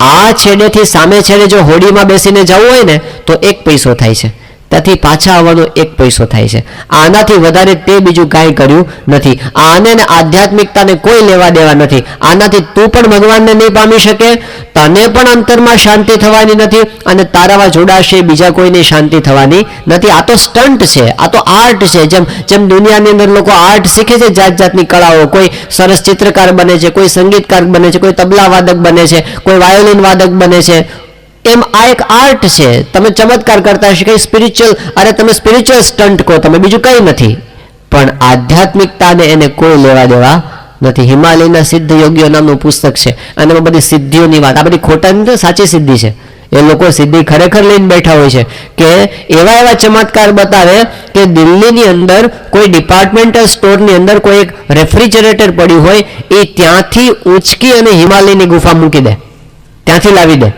આ છેડેથી સામે છેડે જો હોડીમાં બેસીને જવું હોય ને તો 1 પૈસો થાય છે, ત્યાંથી પાછા આવવાનો 1 પૈસો થાય છે. આનાથી વધારે તે બીજું કાંઈ કર્યું નથી. આને આધ્યાત્મિકતાને કોઈ લેવા દેવા નથી. આનાથી તું પણ ભગવાનને નહીં પામી શકે, તને પણ અંતરમાં શાંતિ થવાની નથી અને તારામાં જોડાશે બીજા કોઈને શાંતિ થવાની નથી. આ તો સ્ટન્ટ છે, આ તો આર્ટ છે. જેમ દુનિયાની અંદર લોકો આર્ટ શીખે છે, જાત જાતની કળાઓ. કોઈ સરસ ચિત્રકાર બને છે, કોઈ સંગીતકાર બને છે, કોઈ તબલા વાદક બને છે, કોઈ વાયોલિન વાદક બને છે. એમ આ એક આર્ટ છે. તમે ચમત્કાર કરતા હશે કંઈ સ્પિરિચ્યુઅલ, અરે તમે સ્પિરિચ્યુઅલ સ્ટન્ટ કહો, તમે બીજું કંઈ નથી. પણ આધ્યાત્મિકતાને એને કોઈ લેવા દેવા નથી. હિમાલયના સિદ્ધ યોગીઓ નામનું પુસ્તક છે અને એમાં બધી સિદ્ધિઓની વાત. આ બધી ખોટા નથી, સાચી સિદ્ધિ છે. એ લોકો સિદ્ધિ ખરેખર લઈને બેઠા હોય છે કે એવા ચમત્કાર બતાવે કે દિલ્હીની અંદર કોઈ ડિપાર્ટમેન્ટલ સ્ટોરની અંદર કોઈ એક રેફ્રિજરેટર પડ્યું હોય એ ત્યાંથી ઊંચકી અને હિમાલયની ગુફા મૂકી દે, ત્યાંથી લાવી દે.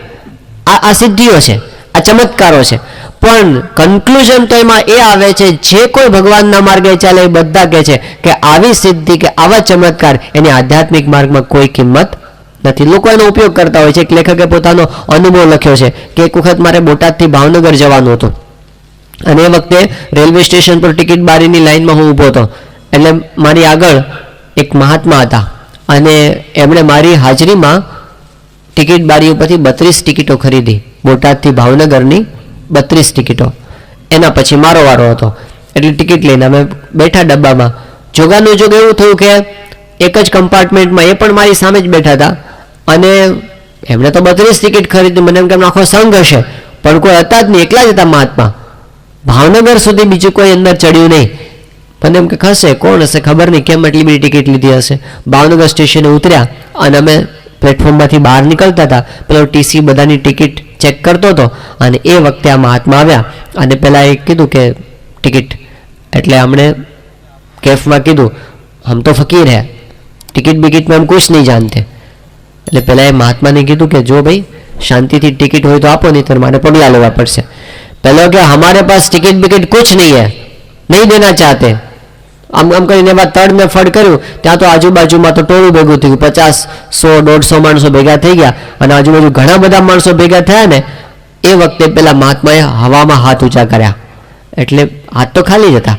આ સિદ્ધિઓ છે, આ ચમત્કારો છે. પણ કન્ક્લુઝન તો એમાં એ આવે છે જે કોઈ ભગવાનના માર્ગે ચાલે એ બધા કહે છે કે આવી સિદ્ધિ કે આવા ચમત્કાર એની આધ્યાત્મિક માર્ગમાં કોઈ કિંમત નથી. લોકો એનો ઉપયોગ કરતા હોય છે. એક લેખકે પોતાનો અનુભવ લખ્યો છે કે એક વખત મારે બોટાદથી ભાવનગર જવાનું હતું અને એ વખતે રેલવે સ્ટેશન પર ટિકિટ બારીની લાઈનમાં હું ઊભો હતો. એટલે મારી આગળ એક મહાત્મા હતા અને એમણે મારી હાજરીમાં ટિકિટ બારી ઉપરથી 32 ટિકિટો ખરીદી. બોટાદથી ભાવનગરની 32 ટિકિટો. એના પછી મારો વારો હતો એટલે ટિકિટ લઈને અમે બેઠા ડબ્બામાં. જોગાનું જોગ એવું થયું કે એક જ કમ્પાર્ટમેન્ટમાં એ પણ મારી સામે જ બેઠા હતા અને એમણે તો 32 ટિકિટ ખરીદી. મને એમ કે આખો સંઘ હશે પણ કોઈ હતા જ નહીં, એકલા જ હતા મહાત્મા. ભાવનગર સુધી બીજું કોઈ અંદર ચડ્યું નહીં. મને એમ કે હશે, કોણ હશે ખબર નહીં, કેમ એટલી બધી ટિકિટ લીધી હશે. ભાવનગર સ્ટેશને ઉતર્યા અને અમે પ્લેટફોર્મમાંથી બહાર નીકળતા હતા. પેલો ટીસી બધાની ટિકિટ ચેક કરતો હતો. અને એ વખતે આ મહાત્મા આવ્યા અને પહેલાં એ કીધું કે ટિકિટ, એટલે हमने कैफ में कीधु हम तो फकीर है, टिकट बिकट में हम कुछ नहीं जानते. એટલે પહેલાં એ મહાત્માને કીધું કે જો ભાઈ શાંતિથી ટિકિટ હોય તો આપો, નહીં તો મારે પગલાં લેવા પડશે. પહેલો કે हमारे पास टिकट बिकट कुछ नहीं है, नहीं देना चाहते. આમ કરીને એમાં તડ ને ફડ કર્યું ત્યાં તો આજુબાજુમાં તો ટોળું ભેગું થયું, 50, 100, 150 માણસો ભેગા થઈ ગયા. અને આજુબાજુ ઘણા બધા માણસો ભેગા થયા ને એ વખતે પેલા મહાત્માએ હવામાં હાથ ઊંચા કર્યા, એટલે હાથ તો ખાલી જ હતા.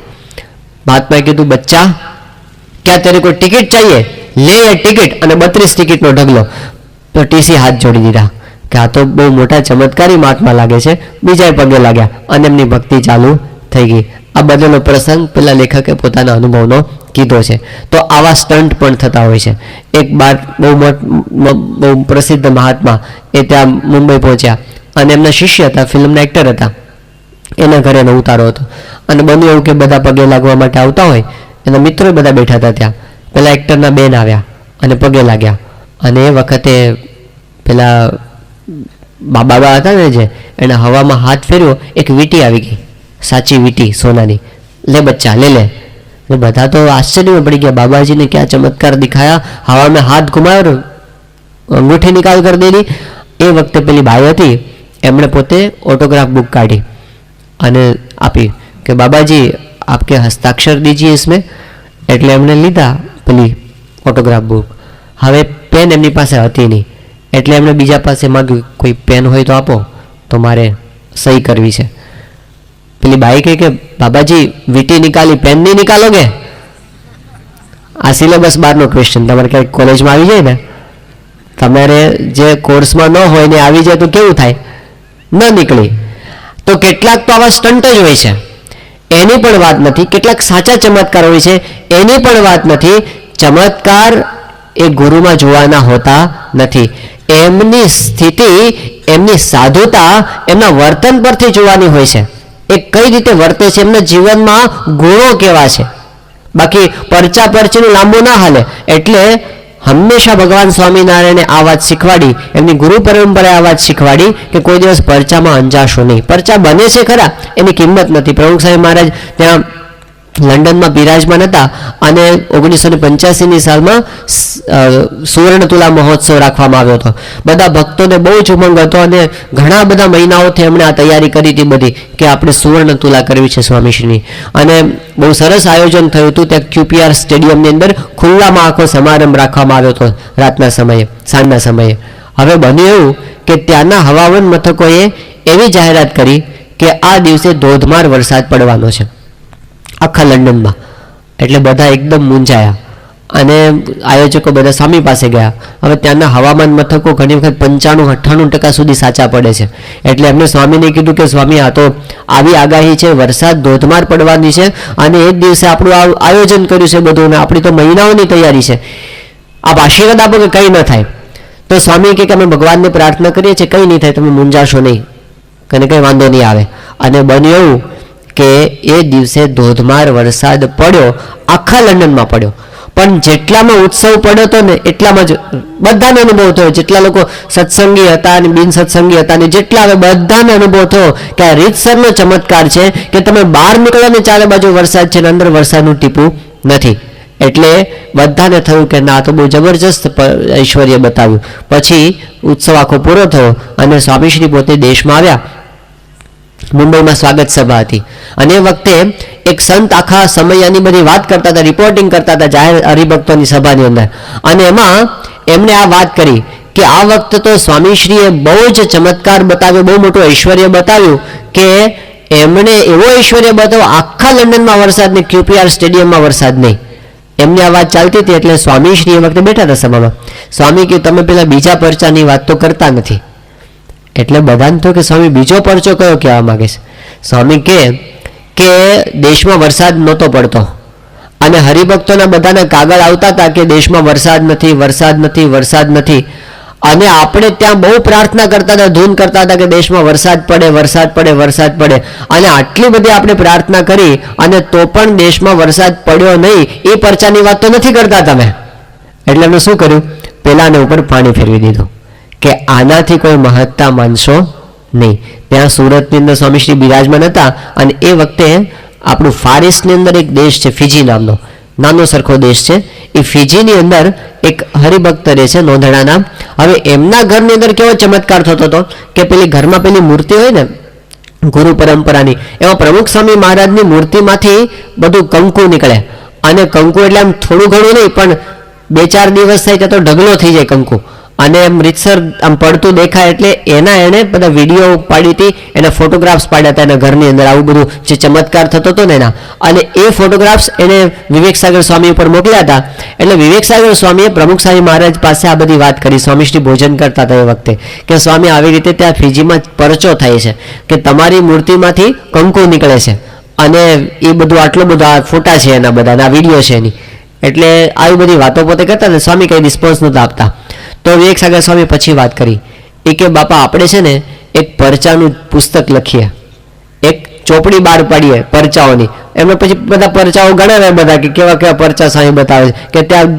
મહાત્માએ કીધું બચ્ચા क्या तेरे को टिकट चाहिए, ले ये टिकट. અને 32 ટિકિટનો ઢગલો. તો ટીસી હાથ જોડી દીધા કે આ તો બહુ મોટા ચમત્કારી મહાત્મા લાગે છે. બીજા પગે લાગ્યા અને એમની ભક્તિ ચાલુ થઈ ગઈ. આ બધાનો પ્રસંગ પેલા લેખકે પોતાના અનુભવનો કીધો છે. તો આવા સ્ટન્ટ પણ થતા હોય છે. એક બાર બહુ પ્રસિદ્ધ મહાત્મા એ ત્યાં મુંબઈ પહોંચ્યા અને એમના શિષ્ય હતા, ફિલ્મના એક્ટર હતા, એના ઘરે એનો ઉતારો હતો. અને બન્યું એવું કે બધા પગે લાગવા માટે આવતા હોય, એના મિત્રો બધા બેઠા હતા ત્યાં. પેલા એક્ટરના બેન આવ્યા અને પગે લાગ્યા. અને એ વખતે પેલા બાબા હતા ને જે, એને હવામાં હાથ ફેર્યો, એક વીંટી આવી ગઈ, સાચી વીંટી સોનાની. લે બચ્ચા લે લે. બધા તો આશ્ચર્યમાં પડી ગયા, બાબાજીને ક્યાં ચમત્કાર દિખાયા, હવા में हाथ घुमायो, अंगूठी निकाल कर दे दी. એ વખતે પેલી બાઈ હતી એમણે પોતે ઓટોગ્રાફ બુક કાઢી અને આપી કે બાબાજી આપકે હસ્તાક્ષર દીજીએ इसमें. એટલે એમણે લીધા પેલી ઓટોગ્રાફ બુક. હવે પેન એમની પાસે હતી નહીં, એટલે એમણે બીજા પાસે માગ્યું કોઈ પેન હોય તો આપો, તો મારે સહી કરવી છે. પેલી બાઈ કહે કે બાબાજી વીંટી નિકાલી, પેન નહીં નિકાલોગે. આ સિલેબસ બહારનો ક્વેશ્ચન તમારે ક્યાંક કોલેજમાં આવી જાય ને, તમારે જે કોર્સમાં ન હોય ને આવી જાય તો કેવું થાય, ન નીકળી. તો કેટલાક તો આવા સ્ટન્ટ જ હોય છે, એની પણ વાત નથી. કેટલાક સાચા ચમત્કાર હોય છે, એની પણ વાત નથી. ચમત્કાર એ ગુરુમાં જોવાના હોતા નથી, એમની સ્થિતિ, એમની સાધુતા એમના વર્તન પરથી જોવાની હોય છે. એ કઈ રીતે વર્તે છે, એમના જીવનમાં ગુણો કેવા છે. બાકી પરચા પરચીનું લાંબુ ના હાલે. એટલે હંમેશા ભગવાન સ્વામિનારાયણે આ વાત શીખવાડી, એમની ગુરુ પરંપરાએ આ વાત શીખવાડી કે કોઈ દિવસ પરચામાં અંજાશો નહીં. પરચા બને છે ખરા, એની કિંમત નથી. પ્રમુખ સાહેબ મહારાજ ત્યાં લંડનમાં બિરાજમાન હતા અને 1985ની સાલમાં સુવર્ણ તુલા મહોત્સવ રાખવામાં આવ્યો હતો. બધા ભક્તોને બહુ જ ઉમંગ હતો અને ઘણા બધા મહિનાઓથી એમણે આ તૈયારી કરી હતી બધી કે આપણે સુવર્ણ તુલા કરવી છે સ્વામીશ્રીની. અને બહુ સરસ આયોજન થયું હતું. ત્યાં QPR સ્ટેડિયમની અંદર ખુલ્લામાં આખો સમારંભ રાખવામાં આવ્યો હતો રાતના સમયે, સાંજના સમયે. હવે બન્યું એવું કે ત્યાંના હવામાન મથકોએ એવી જાહેરાત કરી કે આ દિવસે ધોધમાર વરસાદ પડવાનો છે આખા લંડનમાં. એટલે બધા એકદમ મૂંઝાયા અને આયોજકો બધા સ્વામી પાસે ગયા. હવે ત્યાંના હવામાન મથકો ઘણી વખત 95-98% સુધી સાચા પડે છે. એટલે એમને સ્વામીને કીધું કે સ્વામી આ તો આવી આગાહી છે, વરસાદ ધોધમાર પડવાની છે અને એ જ દિવસે આપણું આયોજન કર્યું છે બધું, અને આપણી તો મહિનાઓની તૈયારી છે, આપ આશીર્વાદ આપો કે કંઈ ન થાય. તો સ્વામી કહે કે અમે ભગવાનને પ્રાર્થના કરીએ છીએ, કંઈ નહીં થાય, તમે મૂંઝાશો નહીં, કંઈ વાંધો નહીં આવે. અને બન્યું એવું કે એ દિવસે ધોધમાર વરસાદ પડ્યો, આખા લંડનમાં પડ્યો. પણ જેટલામાં ઉત્સવ પડ્યો હતો ને એટલામાં જ બધાને અનુભવ થયો. જેટલા લોકો સત્સંગી હતા અને બિન સત્સંગી હતા ને જેટલા, હવે બધાને અનુભવ થયો કે આ રીતસરનો ચમત્કાર છે કે તમે બહાર નીકળો ને ચારે બાજુ વરસાદ છે ને અંદર વરસાદનું ટીપું નથી. એટલે બધાને થયું કે ના, તો બહુ જબરજસ્ત ઐશ્વર્ય બતાવ્યું. પછી ઉત્સવ આખો પૂરો થયો અને સ્વામીશ્રી પોતે દેશમાં આવ્યા. મુંબઈમાં સ્વાગત સભા હતી અને એ વખતે એક સંત આખા સમયની બધી વાત કરતા હતા, રિપોર્ટિંગ કરતા હતા જાહેર હરિભક્તોની સભાની અંદર. અને એમાં એમણે આ વાત કરી કે આ વખતે તો સ્વામીશ્રીએ બહુ જ ચમત્કાર બતાવ્યો, બહુ મોટું ઐશ્વર્ય બતાવ્યું કે એમણે એવો ઐશ્વર્ય બતાવ્યો આખા લંડનમાં વરસાદ ને QPR સ્ટેડિયમમાં વરસાદ નહીં. એમની આ વાત ચાલતી હતી એટલે સ્વામીશ્રી એ વખતે બેઠા હતા સભામાં. સ્વામી કે તમે પેલા બીજા પરચાની વાત તો કરતા નથી. એટલે બધાને તો કે સ્વામી બીજો પરચો કયો કહેવા માંગે છે? સ્વામી કે દેશમાં વરસાદ નહોતો પડતો અને હરિભક્તોના બધાના કાગળ આવતા હતા કે દેશમાં વરસાદ નથી, વરસાદ નથી, વરસાદ નથી. અને આપણે ત્યાં બહુ પ્રાર્થના કરતા હતા, ધૂન કરતા હતા કે દેશમાં વરસાદ પડે, વરસાદ પડે, વરસાદ પડે. અને આટલી બધી આપણે પ્રાર્થના કરી અને તો પણ દેશમાં વરસાદ પડ્યો નહીં, એ પરચાની વાત તો નથી કરતા તમે. એટલે એમણે શું કર્યું, પેલાને ઉપર પાણી ફેરવી દીધું કે આનાથી કોઈ મહત્તા માનશો નહીં. ત્યાં સુરતની અંદર સ્વામીશ્રી બિરાજમાન હતા અને એ વખતે આપણું ફારિસની અંદર એક દેશ છે ફિજી નામનો, નાનો સરખો દેશ છે. એ ફિજીની અંદર એક હરિભક્ત રહે છે નોંધણા નામ. હવે એમના ઘરની અંદર કેવો ચમત્કાર થતો હતો કે પેલી ઘરમાં પેલી મૂર્તિ હોય ને ગુરુ પરંપરાની, એમાં પ્રમુખ સ્વામી મહારાજની મૂર્તિમાંથી બધું કંકુ નીકળે. અને કંકુ એટલે આમ થોડું ઘણું નહીં, પણ 2-4 દિવસ થાય ત્યાં તો ઢગલો થઈ જાય કંકુ, અને એમ રીતસર આમ પડતું દેખાય. એટલે એણે બધા વિડીયો પાડી હતી, એના ફોટોગ્રાફ્સ પાડ્યા હતા એના ઘરની અંદર, આવું બધું જે ચમત્કાર થતો હતો ને એના. અને એ ફોટોગ્રાફ્સ એને વિવેક સાગર સ્વામી ઉપર મોકલ્યા હતા. એટલે વિવેક સાગર સ્વામીએ પ્રમુખ સ્વામી મહારાજ પાસે આ બધી વાત કરી. સ્વામીશ્રી ભોજન કરતા હતા એ વખતે કે સ્વામી આવી રીતે ત્યાં ફિજીમાં પરચો થાય છે કે તમારી મૂર્તિમાંથી કંકુ નીકળે છે, અને એ બધું આટલો બધો આ ફોટા છે એના બધા, આ વિડીયો છે એની. એટલે આવી બધી વાતો પોતે કરતા ને સ્વામી કંઈ રિસ્પોન્સ નહોતા આપતા. તો વિવેક સાગર સ્વામી પછી વાત કરી એ કે બાપા આપણે છે ને એક પરચાનું પુસ્તક લખીએ, એક ચોપડી બહાર પાડીએ પરચાઓની. એમને પછી બધા પરચાઓ ગણાવે બધા કે કેવા કેવા પરચા સ્વામી બતાવે કે ત્યાં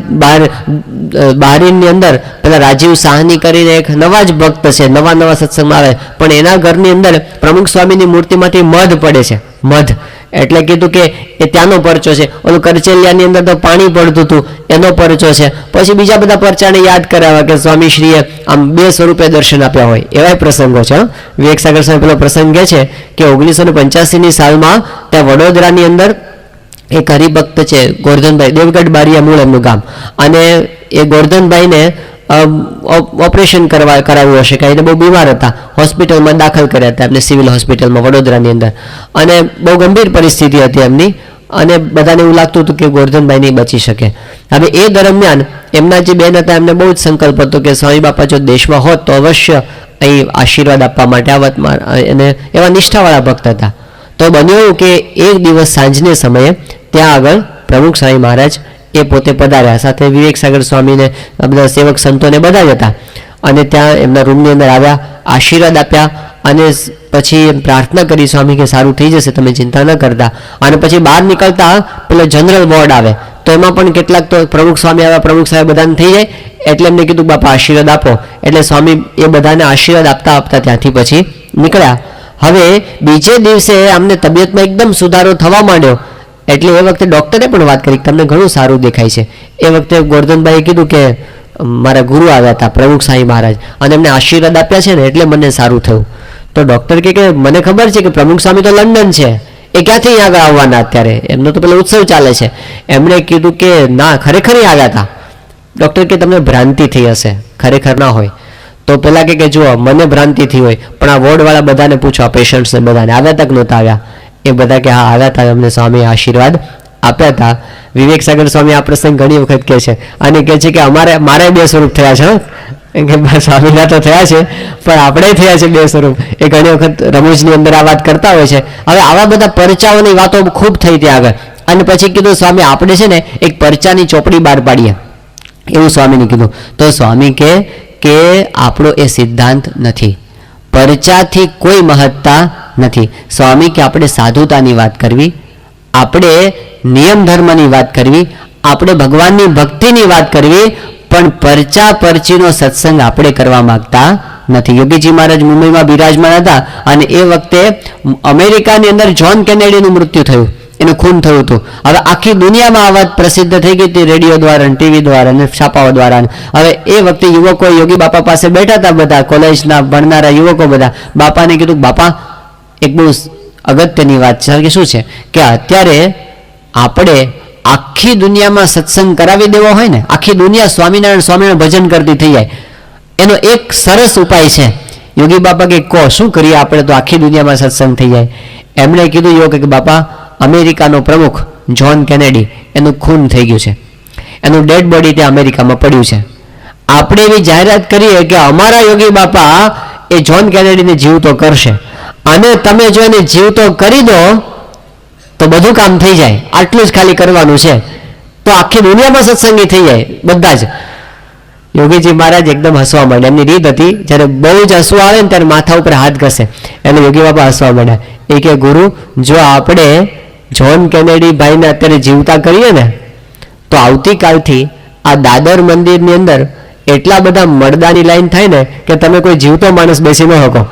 બહારીની અંદર પેલા રાજીવ સાહની કરીને એક નવા જ ભક્ત છે, નવા સત્સંગમાં આવે, પણ એના ઘરની અંદર પ્રમુખ સ્વામીની મૂર્તિમાંથી મધ પડે છે, મધ. એટલે કીધું કે એ ત્યાંનો પરચો છે. ઓલું કરચેલિયાની અંદર તો પાણી પડતું હતું એનો પરચો છે. પછી બીજા બધા પરચાને યાદ કરાવ્યા કે સ્વામીશ્રીએ આમ 2 સ્વરૂપે દર્શન આપ્યા હોય, એવા પ્રસંગો છે. વિવેક સાગર સ્વામી પેલો પ્રસંગ છે કે 1985ની સાલમાં ત્યાં વડોદરાની અંદર એક હરિભક્ત છે ગોરધનભાઈ, દેવગઢ બારિયા મૂળ એમનું ગામ, અને એ ગોરધનભાઈને ઓપરેશન કરાવવું હશે, કાંઈ બહુ બીમાર હતા, હોસ્પિટલમાં દાખલ કર્યા હતા એમને, સિવિલ હોસ્પિટલમાં વડોદરાની અંદર. અને બહુ ગંભીર પરિસ્થિતિ હતી એમની, અને બધાને એવું લાગતું હતું કે ગોરધનભાઈ નહીં બચી શકે. હવે એ દરમિયાન એમના જે બેન હતા એમને બહુ જ સંકલ્પ હતો કે સ્વામી બાપા જો દેશમાં હોત તો અવશ્ય અહીં આશીર્વાદ આપવા માટે આવત, અને એવા નિષ્ઠાવાળા ભક્ત હતા. તો બન્યું એવું કે એક દિવસ સાંજને સમયે ત્યાં આગળ પ્રમુખ સ્વામી મહારાજ એ પોતે પધાર્યા, સાથે વિવેક સાગર સ્વામીને બધા સેવક સંતોને બધા જ હતા. અને ત્યાં એમના રૂમની અંદર આવ્યા, આશીર્વાદ આપ્યા, અને પછી પ્રાર્થના કરી સ્વામી કે સારું થઈ જશે, તમે ચિંતા ન કરતા. અને પછી બહાર નીકળતા પેલો જનરલ વોર્ડ આવે, તો એમાં પણ કેટલાક તો પ્રમુખ સ્વામી આવ્યા, પ્રમુખ સાહેબ બધાને થઈ જાય. એટલે એમને કીધું બાપા આશીર્વાદ આપો. એટલે સ્વામી એ બધાને આશીર્વાદ આપતા આપતા ત્યાંથી પછી નીકળ્યા. હવે બીજે દિવસે અમને તબિયતમાં એકદમ સુધારો થવા માંડ્યો. એટલે એ વખતે ડૉક્ટરે પણ વાત કરી તમને ઘણું સારું દેખાય છે. એ વખતે ગોરધનભાઈએ કીધું કે મારા ગુરુ આવ્યા હતા પ્રમુખ સાંઈ મહારાજ, અને એમને આશીર્વાદ આપ્યા છે ને એટલે મને સારું થયું. તો ડૉક્ટર કે મને ખબર છે કે પ્રમુખ સ્વામી તો લંડન છે, એ ક્યાંથી આગળ આવવાના અત્યારે, એમનો તો પેલો ઉત્સવ ચાલે છે. એમણે કીધું કે ના ખરેખર આવ્યા હતા. ડૉક્ટર કે તમને ભ્રાંતિ થઈ હશે, ખરેખર ના હોય. તો પેલા કે જુઓ મને ભ્રાંતિ થઈ હોય, પણ આ વોર્ડવાળા બધાને પૂછો, આ પેશન્ટ્સને બધાને આવ્યા તક નહોતા આવ્યા. એ બધા કે હા આવ્યા હતા, અમને સ્વામી આશીર્વાદ આપ્યા હતા. વિવેક સાગર સ્વામી આ પ્રસંગ ઘણી વખત કહે છે, અને કહે છે કે મારે 2 સ્વરૂપ થયા છે, કે સ્વામીના તો થયા છે પણ આપણે થયા છે 2 સ્વરૂપ. એ ઘણી વખત રમૂજની અંદર આ વાત કરતા હોય છે. હવે આવા બધા પરચાઓની વાતો ખૂબ થઈ ત્યાં આગળ. અને પછી કીધું સ્વામી આપણે છે ને એક પરચાની ચોપડી બહાર પાડીએ, એવું સ્વામીને કીધું. તો સ્વામી કે આપણો એ સિદ્ધાંત નથી, પરચાથી કોઈ મહત્તા નથી. સ્વામી કે આપણે સાધુતાની વાત કરવી, આપણે નિયમ ધર્મની વાત કરવી, આપણે ભગવાનની ભક્તિની વાત કરવી, પણ પરચા પરચીનો સત્સંગ આપણે કરવા માંગતા નથી. યોગીજી મહારાજ મુંબઈમાં બિરાજમાન હતા, અને એ વખતે અમેરિકાની અંદર જ્હોન કેનેડીનું મૃત્યુ થયું, એનું ખૂન થયું હતું. હવે આખી દુનિયામાં આ વાત પ્રસિદ્ધ થઈ ગઈ હતી, રેડિયો દ્વારા, ટીવી દ્વારા અને છાપાઓ દ્વારા. હવે એ વખતે યુવકો યોગી બાપા પાસે બેઠા હતા, બધા કોલેજના ભણનારા યુવકો બધા. બાપાને કીધું બાપા એક બહુ અગત્યની વાત છે. કે શું છે કે અત્યારે આપણે આખી દુનિયામાં સત્સંગ કરાવી દેવો હોય ને, આખી દુનિયા સ્વામિનારાયણ ભજન કરતી થઈ જાય, એનો એક સરસ ઉપાય છે. યોગી બાપા કે કહો શું કરીએ આપણે, તો આખી દુનિયામાં સત્સંગ થઈ જાય. એમણે કીધું યોગ કે બાપા અમેરિકાનો પ્રમુખ જ્હોન કેનેડી એનું ખૂન થઈ ગયું છે, એનું ડેડ બોડી ત્યાં અમેરિકામાં પડ્યું છે. આપણે એવી જાહેરાત કરીએ કે અમારા યોગી બાપા એ જ્હોન કેનેડીને જીવતો કરશે, અને તમે જો એને જીવતો કરી દો તો બધું કામ થઈ જાય, આટલું જ ખાલી કરવાનું છે, તો આખી દુનિયામાં સત્સંગી થઈ જાય બધા જ. યોગીજી મહારાજ એકદમ હસવા માંડ્યા. એમની રીત હતી જ્યારે બહુ જ હસવું આવે ને ત્યારે માથા ઉપર હાથ ઘસે, એટલે યોગી બાપા હસવા માંડ્યા. એ કે ગુરુ જો આપણે જ્હોન કેનેડી ભાઈને અત્યારે જીવતા કરીએ ને તો આવતીકાલથી આ દાદર મંદિરની અંદર એટલા બધા મળદાની લાઈન થાય ને કે તમે કોઈ જીવતો માણસ બેસી ન શકો.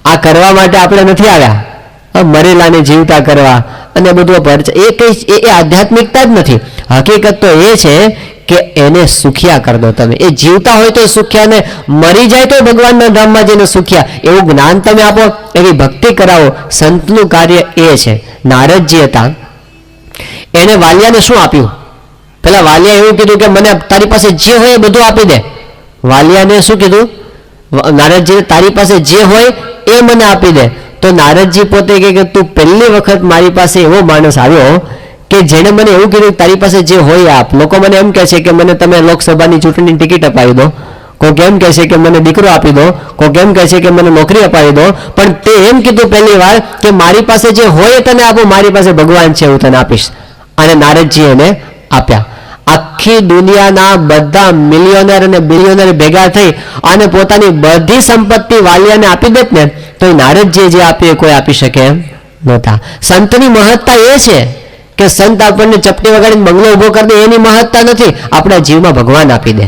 આ કરવા માટે આપણે નથી આવ્યા મરેલાને જીવતા કરવા અને બધું એ કઈ એ આધ્યાત્મિકતા જ નથી. હકીકત તો એ છે કે એને સુખિયા કરી દો તમે. એ જીવતા હોય તો સુખ્યા, ને મરી જાય તો ભગવાનના ધામમાં જઈને સુખ્યા. એવું જ્ઞાન તમે આપો, એવી ભક્તિ કરાવો. સંતનું કાર્ય એ છે. નારદજી હતા, એને વાલિયાને શું આપ્યું? પેલા વાલિયા એવું કીધું કે મને તારી પાસે જે હોય એ બધું આપી દે. વાલિયાને શું કીધું? નારદજી, તારી પાસે જે હોય એ મને આપી દે. તો નારદજી પોતે કહે કે તું પહેલી વખત મારી પાસે એવો માણસ આવ્યો કે જેને મને એવું કીધું તારી પાસે જે હોય આપ. લોકો મને એમ કહે છે કે મને તમે લોકસભાની ચૂંટણીની ટિકિટ અપાવી દો, કોઈ કેમ કહે છે કે મને દીકરો આપી દો, કોઈ કેમ કહે છે કે મને નોકરી અપાવી દો, પણ તે એમ કીધું પહેલી વાર કે મારી પાસે જે હોય તને આપું, મારી પાસે ભગવાન છે, હું તને આપીશ. અને નારદજી એને આપ્યા. આખી દુનિયાના બધા મિલિયોનર અને બિલિયોનર ભેગા થઈ અને પોતાની બધી સંપત્તિ વાલિયાને આપી દેત ને તો નારદજીએ જે આપ્યું કોઈ આપી શકે એમ નહોતા. સંતની મહત્તા એ છે કે સંત આપણને ચપટી વગાડીને બંગલો ઉભો કરી દે એની મહત્તા નથી. આપણા જીવમાં ભગવાન આપી દે,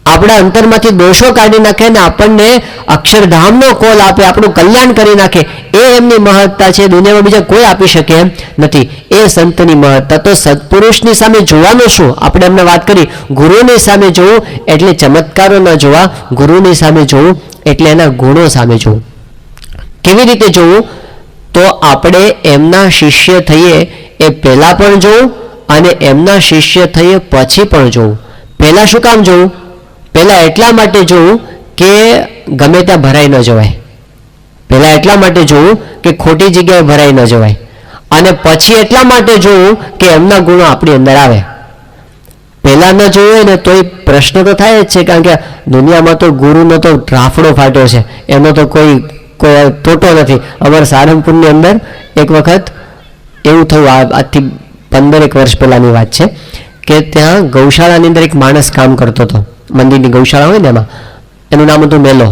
આપણા અંતરમાંથી દોષો કાઢી નાખે ને આપણને અક્ષરધામનો કોલ આપે, આપણું કલ્યાણ કરી નાખે, એ એમની મહત્તા છે. દુનિયામાં બીજા કોઈ આપી શકે એમ નથી. એ સંતની મહત્તા. તો સત્પુરુષની સામે જોવાનું શું? આપણે એમને વાત કરી, ગુરુની સામે જોવું એટલે ચમત્કારો ન જોવા, ગુરુની સામે જોવું એટલે એના ગુણો સામે જોવું. કેવી રીતે જોવું? તો આપણે એમના શિષ્ય થઈએ એ પહેલા પણ જોવું અને એમના શિષ્ય થઈએ પછી પણ જોવું. પહેલા શું કામ જોવું? પહેલા એટલા માટે જોવું કે ગમે ત્યાં ભરાઈ ન જવાય. પહેલા એટલા માટે જોવું કે ખોટી જગ્યાએ ભરાઈ ન જવાય. અને પછી એટલા માટે જોવું કે એમના ગુણો આપણી અંદર આવે. પહેલા ન જોયું ને તોય પ્રશ્ન તો થાય જ છે, કારણ કે દુનિયામાં તો ગુરુનો તો રાફડો ફાટ્યો છે, એનો તો કોઈ તોટો નથી. અમારા સારંગપુરની અંદર એક વખત એવું થયું, આજથી 15 વર્ષ પહેલાની વાત છે, કે ત્યાં ગૌશાળાની અંદર એક માણસ કામ કરતો હતો. મંદિરની ગૌશાળા હોય ને એમાં, એનું નામ હતું મેલો.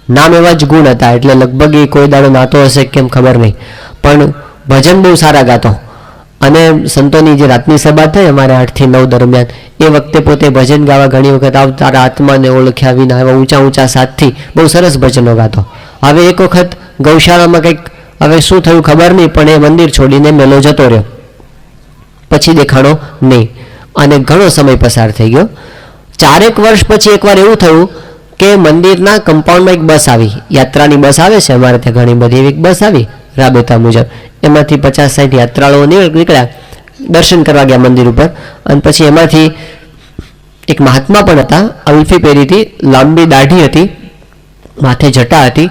નામ એવા જ ગુણ હતા, એટલે લગભગ એ કોઈ દાડો નાતો હશે કેમ ખબર નહીં, પણ ભજન બહુ સારા ગાતો. અને સંતોની જે રાતની સભા થઈ અમારે 8 થી 9 દરમિયાન, એ વખતે પોતે ભજન ગાવા ઘણી વખત આવ તારા આત્માને ઓળખ્યા વિના એવા ઊંચા ઊંચા સાથથી બહુ સરસ ભજનો ગાતો. હવે એક વખત ગૌશાળામાં કંઈક હવે શું થયું ખબર નહીં, પણ એ મંદિર છોડીને મેલો જતો રહ્યો, પછી દેખાણો નહીં અને ઘણો સમય પસાર થઈ ગયો. 4 વર્ષ પછી એકવાર એવું થયું કે મંદિરના કમ્પાઉન્ડમાં એક બસ આવી, યાત્રાની બસ આવે છે અમારે ત્યાં ઘણી બધી, એવી એક બસ આવી રાબેતા મુજબ. એમાંથી 50-60 યાત્રાળુઓ નીકળ્યા, દર્શન કરવા ગયા મંદિર ઉપર. અને પછી એમાંથી એક મહાત્મા પણ હતા, અલ્ફી પહેરી હતી, લાંબી દાઢી હતી, માથે જટા હતી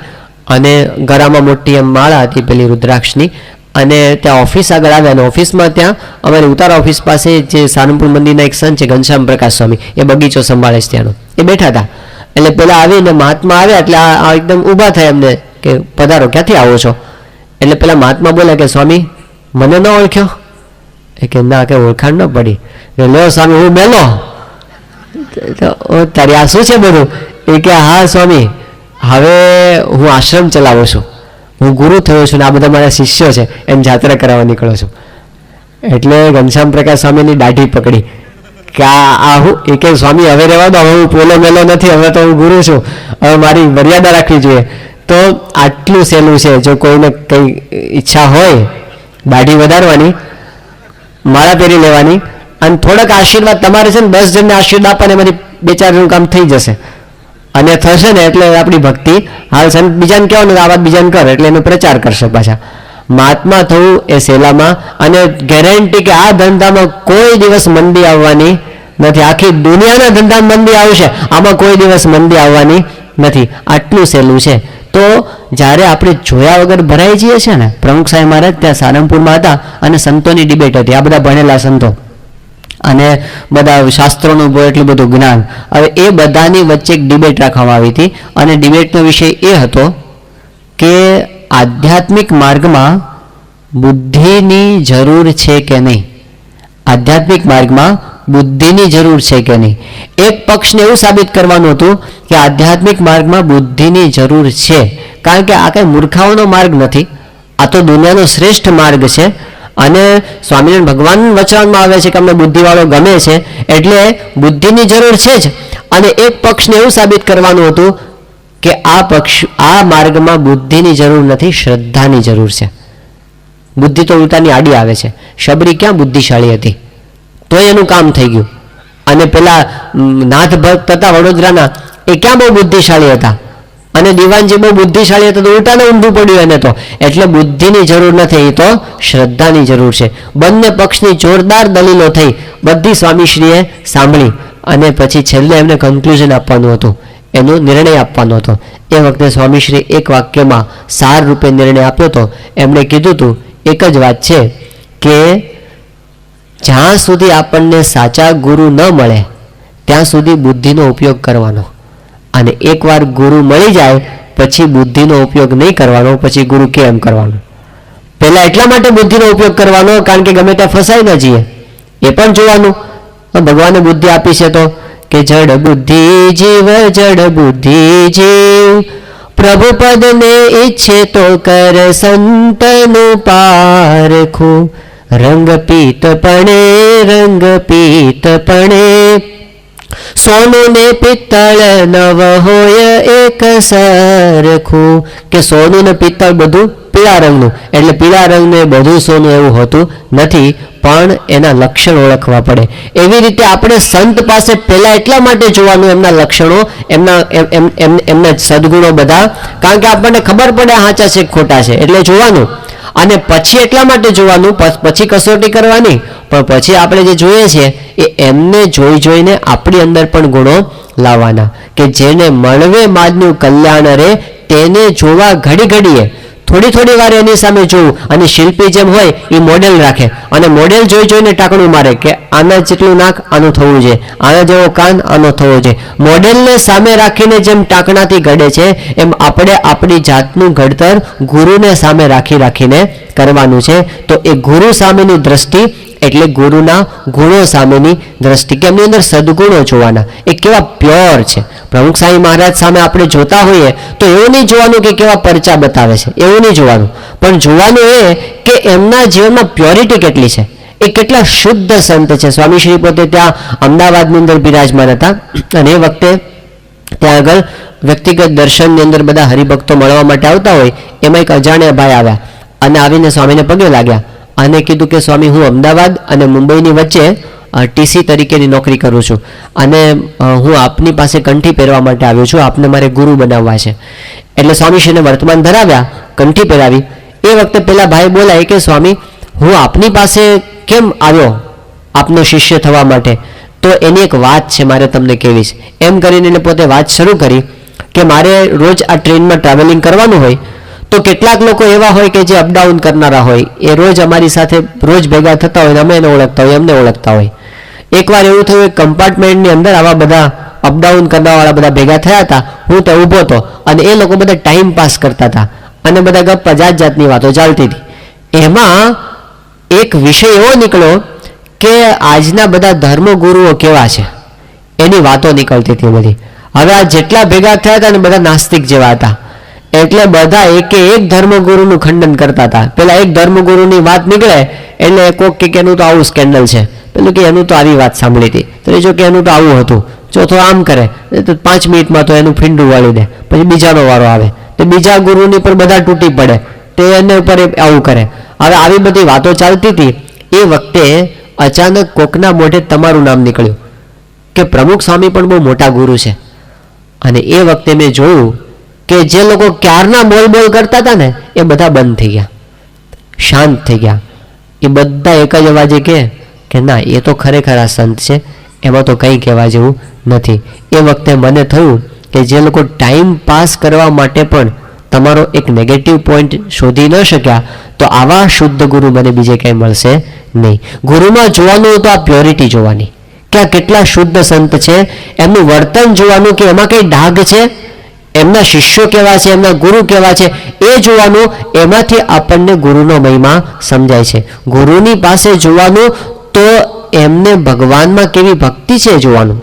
અને ગળામાં મોટી એમ માળા હતી પેલી રુદ્રાક્ષની. અને ત્યાં ઓફિસ આગળ આવ્યા અને ઓફિસમાં ત્યાં અમારી ઉતારા ઓફિસ પાસે જે સારંગપુર મંદિરના એક સંત છે ઘનશ્યામ પ્રકાશ સ્વામી, એ બગીચો સંભાળે છે ત્યાંનો, એ બેઠા હતા. એટલે પેલા આવીને મહાત્મા આવ્યા એટલે આ એકદમ ઊભા થયા એમને કે પધારો, ક્યાંથી આવો છો? એટલે પેલા મહાત્મા બોલ્યા કે સ્વામી મને ન ઓળખ્યો? એ કે ના, કે ઓળખાણ ન પડી. લો સ્વામી હું મેલો. તારી આ શું છે બધું? એ કે હા સ્વામી, હવે હું આશ્રમ ચલાવું છું, હું ગુરુ થયો છું ને આ બધા મારા શિષ્યો છે, એમ જાત્રા કરાવવા નીકળો છું. એટલે ઘનશ્યામ પ્રકાશ સ્વામીની દાઢી પકડી કે આ હું? એ કે સ્વામી હવે રહેવા દો, હવે હું પોલો મેલો નથી, હવે તો હું ગુરુ છું, હવે મારી મર્યાદા રાખવી જોઈએ. તો આટલું સહેલું છે. જો કોઈને કંઈ ઈચ્છા હોય દાઢી વધારવાની, માળા પહેરી લેવાની અને થોડાક આશીર્વાદ તમારે છે ને 10 જણને આશીર્વાદ આપવાને એમાંથી 2-4 જણનું કામ થઈ જશે. અને થશે ને એટલે આપણી ભક્તિ હાલ છે. બીજાને કહેવાનું આ વાત બીજાને કર એટલે એનો પ્રચાર કરશે પાછા. મહાત્મા થવું એ સહેલામાં, અને ગેરંટી કે આ ધંધામાં કોઈ દિવસ મંદી આવવાની નથી. આખી દુનિયાના ધંધામાં મંદી આવશે, આમાં કોઈ દિવસ મંદી આવવાની નથી. આટલું સહેલું છે. તો જ્યારે આપણે જોયા વગર ભરાઈ જઈએ છીએ ને, પ્રમુખ સાહેબ મહારાજ ત્યાં સારંગપુરમાં હતા અને સંતોની ડિબેટ હતી, આ બધા ભણેલા સંતો અને બધા શાસ્ત્રોનું એટલું બધું જ્ઞાન. હવે એ બધાની વચ્ચે એક ડિબેટ રાખવામાં આવી હતી અને ડિબેટનો વિષય એ હતો કે આધ્યાત્મિક માર્ગમાં બુદ્ધિની જરૂર છે કે નહીં. આધ્યાત્મિક માર્ગમાં બુદ્ધિની જરૂર છે કે નહીં. એક પક્ષને એવું સાબિત કરવાનું હતું કે આધ્યાત્મિક માર્ગમાં બુદ્ધિની જરૂર છે, કારણ કે આ કંઈ મૂર્ખાઓનો માર્ગ નથી, આ તો દુનિયાનો શ્રેષ્ઠ માર્ગ છે. અને સ્વામિનારાયણ ભગવાન વચનમાં આવે છે કે અમને બુદ્ધિવાળો ગમે છે, એટલે બુદ્ધિની જરૂર છે જ. અને એક પક્ષને એવું સાબિત કરવાનું હતું કે આ માર્ગમાં બુદ્ધિની જરૂર નથી, શ્રદ્ધાની જરૂર છે. બુદ્ધિ તો ઉલટાની આડી આવે છે. શબરી ક્યાં બુદ્ધિશાળી હતી, તો એનું કામ થઈ ગયું. અને પેલા નાથ ભક્ત હતા વડોદરાના, એ ક્યાં બહુ બુદ્ધિશાળી હતા, અને દિવાનજી બહુ બુદ્ધિશાળી હતા, તો ઉલટાને ઊંધું પડ્યું એને તો. એટલે બુદ્ધિની જરૂર નથી, એ તો શ્રદ્ધાની જરૂર છે. બંને પક્ષની જોરદાર દલીલો થઈ, બધી સ્વામીશ્રીએ સાંભળી, અને પછી છેલ્લે એમને કન્ક્લુઝન આપવાનું હતું, એનો નિર્ણય આપવાનો હતો. એ વખતે સ્વામીશ્રી એક વાક્યમાં સાર રૂપે નિર્ણય આપ્યો હતો. એમણે કીધું હતું, એક જ વાત છે કે જ્યાં સુધી આપણને સાચા ગુરુ ન મળે ત્યાં સુધી બુદ્ધિનો ઉપયોગ કરવાનો, અને એકવાર ગુરુ મળી જાય પછી બુદ્ધિનો ઉપયોગ નહીં કરવાનો, પછી ગુરુ કેમ કરવાનો. પહેલા એટલા માટે બુદ્ધિનો ઉપયોગ કરવાનો કારણ કે ગમે ત્યાં ફસાઈ ન જઈએ, એ પણ જોવાનું. ભગવાને બુદ્ધિ આપી છે તો કે જડ બુદ્ધિ જીવ પ્રભુ પદને ઈચ્છે તો કર સંતનું પારખું. રંગ પીતપણે સોનું ને પિત્તળ નવ હોય એક સરખું. કે સોનું ને પિત્તળ બધું પીળા રંગનું, એટલે પીળા રંગને બધું સોનું એવું હોતું નથી, પણ એના લક્ષણ ઓળખવા પડે. એવી રીતે આપણે સંત પાસે પહેલા એટલા માટે જોવાનું એમના લક્ષણો, એમના સદગુણો બધા, કારણ કે આપણને ખબર પડે સાચા છે ખોટા છે, એટલે જોવાનું. અને પછી એટલા માટે જોવાનું, પછી કસોટી કરવાની, પણ પછી આપણે જે જોઈએ છીએ એ એમને જોઈને આપણી અંદર પણ ગુણો લાવવાના. કે જેને મળવે માજનું કલ્યાણ રે તેને જોવા ઘડીએ થોડી વાર એની સામે જોવું. અને શિલ્પી જેમ હોય એ મોડેલ રાખે, અને મોડેલ જોઈને ટાંકણું મારે કે આના જેટલું નાક આનું થવું જોઈએ, આના જેવો કાન આનો થવો જોઈએ. મોડેલને સામે રાખીને જેમ ટાંકણાથી ઘડે છે એમ આપણે આપણી જાતનું ઘડતર ગુરુને સામે રાખીને કરવાનું છે. તો એ ગુરુ સામેની દ્રષ્ટિ એટલે ગુરુના ગુણો સામેની દ્રષ્ટિ, કે એમની અંદર સદગુણો જોવાના, એ કેવા પ્યોર છે. પ્રમુખ સ્વામી મહારાજ સામે આપણે જોતા હોઈએ તો એવું નહીં જોવાનું કે કેવા પરચા બતાવે છે, એવું નહીં જોવાનું, પણ જોવાનું એ કે એમના જીવનમાં પ્યોરિટી કેટલી છે, એ કેટલા શુદ્ધ સંત છે. સ્વામીશ્રી પોતે ત્યાં અમદાવાદની અંદર બિરાજમાન હતા, અને એ વખતે ત્યાં આગળ વ્યક્તિગત દર્શનની અંદર બધા હરિભક્તો મળવા માટે આવતા હોય, એમાં એક અજાણ્યા ભાઈ આવ્યા અને આવીને સ્વામીને પગે લાગ્યા અને કીધું કે સ્વામી, હું અમદાવાદ અને મુંબઈની વચ્ચે ટીસી તરીકેની નોકરી કરું છું, અને હું આપની પાસે કંઠી પહેરવા માટે આવ્યો છું, આપને મારે ગુરુ બનાવવા છે. એટલે સ્વામીશ્રીને વર્તમાન ધરાવ્યા, કંઠી પહેરાવી. એ વખતે પેલા ભાઈ બોલાય કે સ્વામી, હું આપની પાસે કેમ આવ્યો આપનો શિષ્ય થવા માટે, તો એની એક વાત છે મારે તમને કહેવી છે. એમ કરીને એને પોતે વાત શરૂ કરી કે મારે રોજ આ ટ્રેનમાં ટ્રાવેલિંગ કરવાનું હોય, તો કેટલાક લોકો એવા હોય કે જે અપડાઉન કરનારા હોય, એ રોજ અમારી સાથે રોજ ભેગા થતા હોય, અમે એને ઓળખતા હોય, એમને ઓળખતા હોય. એકવાર એવું થયું, એક કમ્પાર્ટમેન્ટની અંદર આવા બધા અપડાઉન કરવાવાળા બધા ભેગા થયા હતા. હું તો ઊભો હતો, અને એ લોકો બધા ટાઈમ પાસ કરતા હતા, અને બધા ગપ્પા જાતની વાતો ચાલતી હતી. એમાં એક વિષય એવો નીકળ્યો કે આજના બધા ધર્મગુરુઓ કેવા છે એની વાતો નીકળતી હતી બધી. હવે આ જેટલા ભેગા થયા હતા ને બધા નાસ્તિક જેવા હતા, એટલે બધા એક ધર્મગુરુનું ખંડન કરતા હતા. પેલા એક ધર્મગુરુની વાત નીકળે એટલે કોક કે એનું તો આવું સ્કેન્ડલ છે, પેલું કે એનું તો આવી વાત સાંભળી હતી, ત્રીજો કે એનું તો આવું હતું, ચોથો આમ કરે તો 5 મિનિટમાં તો એનું ફીંડું વાળી દે, પછી બીજાનો વારો આવે તો બીજા ગુરુની પર બધા તૂટી પડે, તે એને ઉપર આવું કરે. હવે આવી બધી વાતો ચાલતી હતી. એ વખતે અચાનક કોકના મોઢે તમારું નામ નીકળ્યું કે પ્રમુખ સ્વામી પણ બહુ મોટા ગુરુ છે. અને એ વખતે મેં જોયું કે જે લોકો ક્યારના બોલ કરતા હતા ને એ બધા બંધ થઈ ગયા, શાંત થઈ ગયા. એ બધા એક જ અવાજે કે ના, એ તો ખરેખર આ સંત છે, એમાં તો કંઈ કહેવા જેવું નથી. એ વખતે મને થયું કે જે લોકો ટાઈમ પાસ કરવા માટે પણ તમારો એક નેગેટિવ પોઈન્ટ શોધી ન શક્યા, તો આવા શુદ્ધ ગુરુ મને બીજે ક્યાંય મળશે નહીં. ગુરુમાં જોવાનું તો આ પ્યોરિટી જોવાની, કે આ કેટલા શુદ્ધ સંત છે, એમનું વર્તન જોવાનું કે એમાં કંઈ ડાઘ છે, એમના શિષ્યો કેવા છે, એમના ગુરુ કેવા છે એ જોવાનું. એમાંથી આપણને ગુરુનો મહિમા સમજાય છે. ગુરુની પાસે જોવાનું તો એમને ભગવાનમાં કેવી ભક્તિ છે જોવાનું.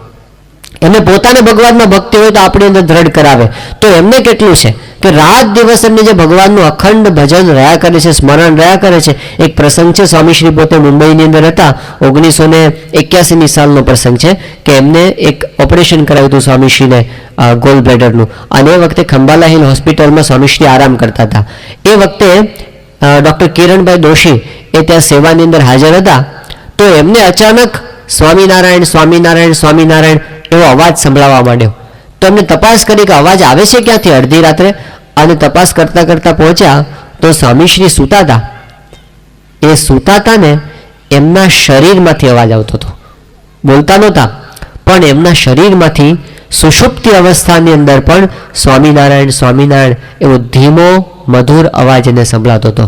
એમને પોતાને ભગવાનમાં ભક્તિ હોય તો આપણી અંદર દ્રઢ કરાવે, તો એમને કેટલું છે કે કે રાત દિવસ એમને જે ભગવાનનું અખંડ ભજન રહ્યા કરે છે, સ્મરણ રહ્યા કરે છે. એક પ્રસંગ છે, સ્વામીશ્રી પોતે મુંબઈની અંદર હતા, 1981 સાલનો પ્રસંગ છે કે એમને એક ઓપરેશન કરાવ્યું હતું સ્વામીશ્રીને ગોલ બ્લેડરનું, અને એ વખતે ખંભાલા હિલ હોસ્પિટલમાં સ્વામીશ્રી આરામ કરતા હતા. એ વખતે ડૉક્ટર કિરણભાઈ દોશી એ ત્યાં સેવાની અંદર હાજર હતા. તો એમને અચાનક સ્વામિનારાયણ સ્વામિનારાયણ સ્વામિનારાયણ એવો અવાજ સંભળાવવા માંડ્યો. તો એમને તપાસ કરી કે અવાજ આવે છે ક્યાંથી અડધી રાત્રે, અને તપાસ કરતાં કરતાં પહોંચ્યા તો સ્વામીશ્રી સૂતા હતા. એ સૂતા હતા ને એમના શરીરમાંથી અવાજ આવતો હતો, બોલતા નહોતા, પણ એમના શરીરમાંથી સુષુપ્તિ અવસ્થાની અંદર પણ સ્વામિનારાયણ સ્વામિનારાયણ એવો ધીમો મધુર અવાજ એને સંભળાતો હતો.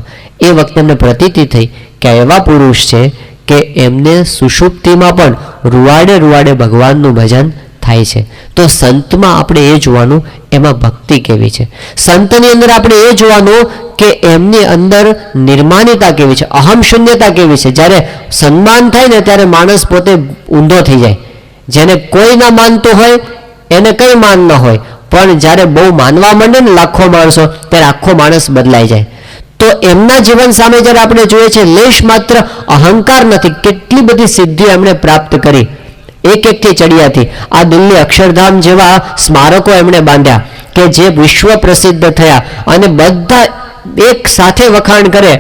એ વખતે એમને પ્રતીતિ થઈ કે એવા પુરુષ છે કે એમને સુષુપ્તિમાં પણ રૂવાડે રૂવાડે ભગવાનનું ભજન થાય છે. તો સંતમાં આપણે એ જોવાનું એમાં ભક્તિ કેવી છે. સંતની અંદર આપણે એ જોવાનું કે એમની અંદર નિર્માણિતા કેવી છે, અહમ શૂન્યતા કેવી છે. જ્યારે સન્માન થાય ને ત્યારે માણસ પોતે ઊંધો થઈ જાય. જેને કોઈ ના માનતું હોય એને કંઈ માન ન હોય, પણ જ્યારે બહુ માનવા માંડે ને લાખો માણસો, ત્યારે આખો માણસ બદલાઈ જાય. તો એમના જીવન સામે જ્યારે આપણે જોઈએ છે, લેશ માત્ર અહંકાર નથી, કેટલી બધી સિદ્ધિઓ એમણે પ્રાપ્ત કરી, એક એકથી ચડિયાથી. આ દિલ્હી અક્ષરધામ જેવા સ્મારકો એમણે બાંધ્યા કે જે વિશ્વ પ્રસિદ્ધ થયા, અને બધા એક સાથે વખાણ કરે.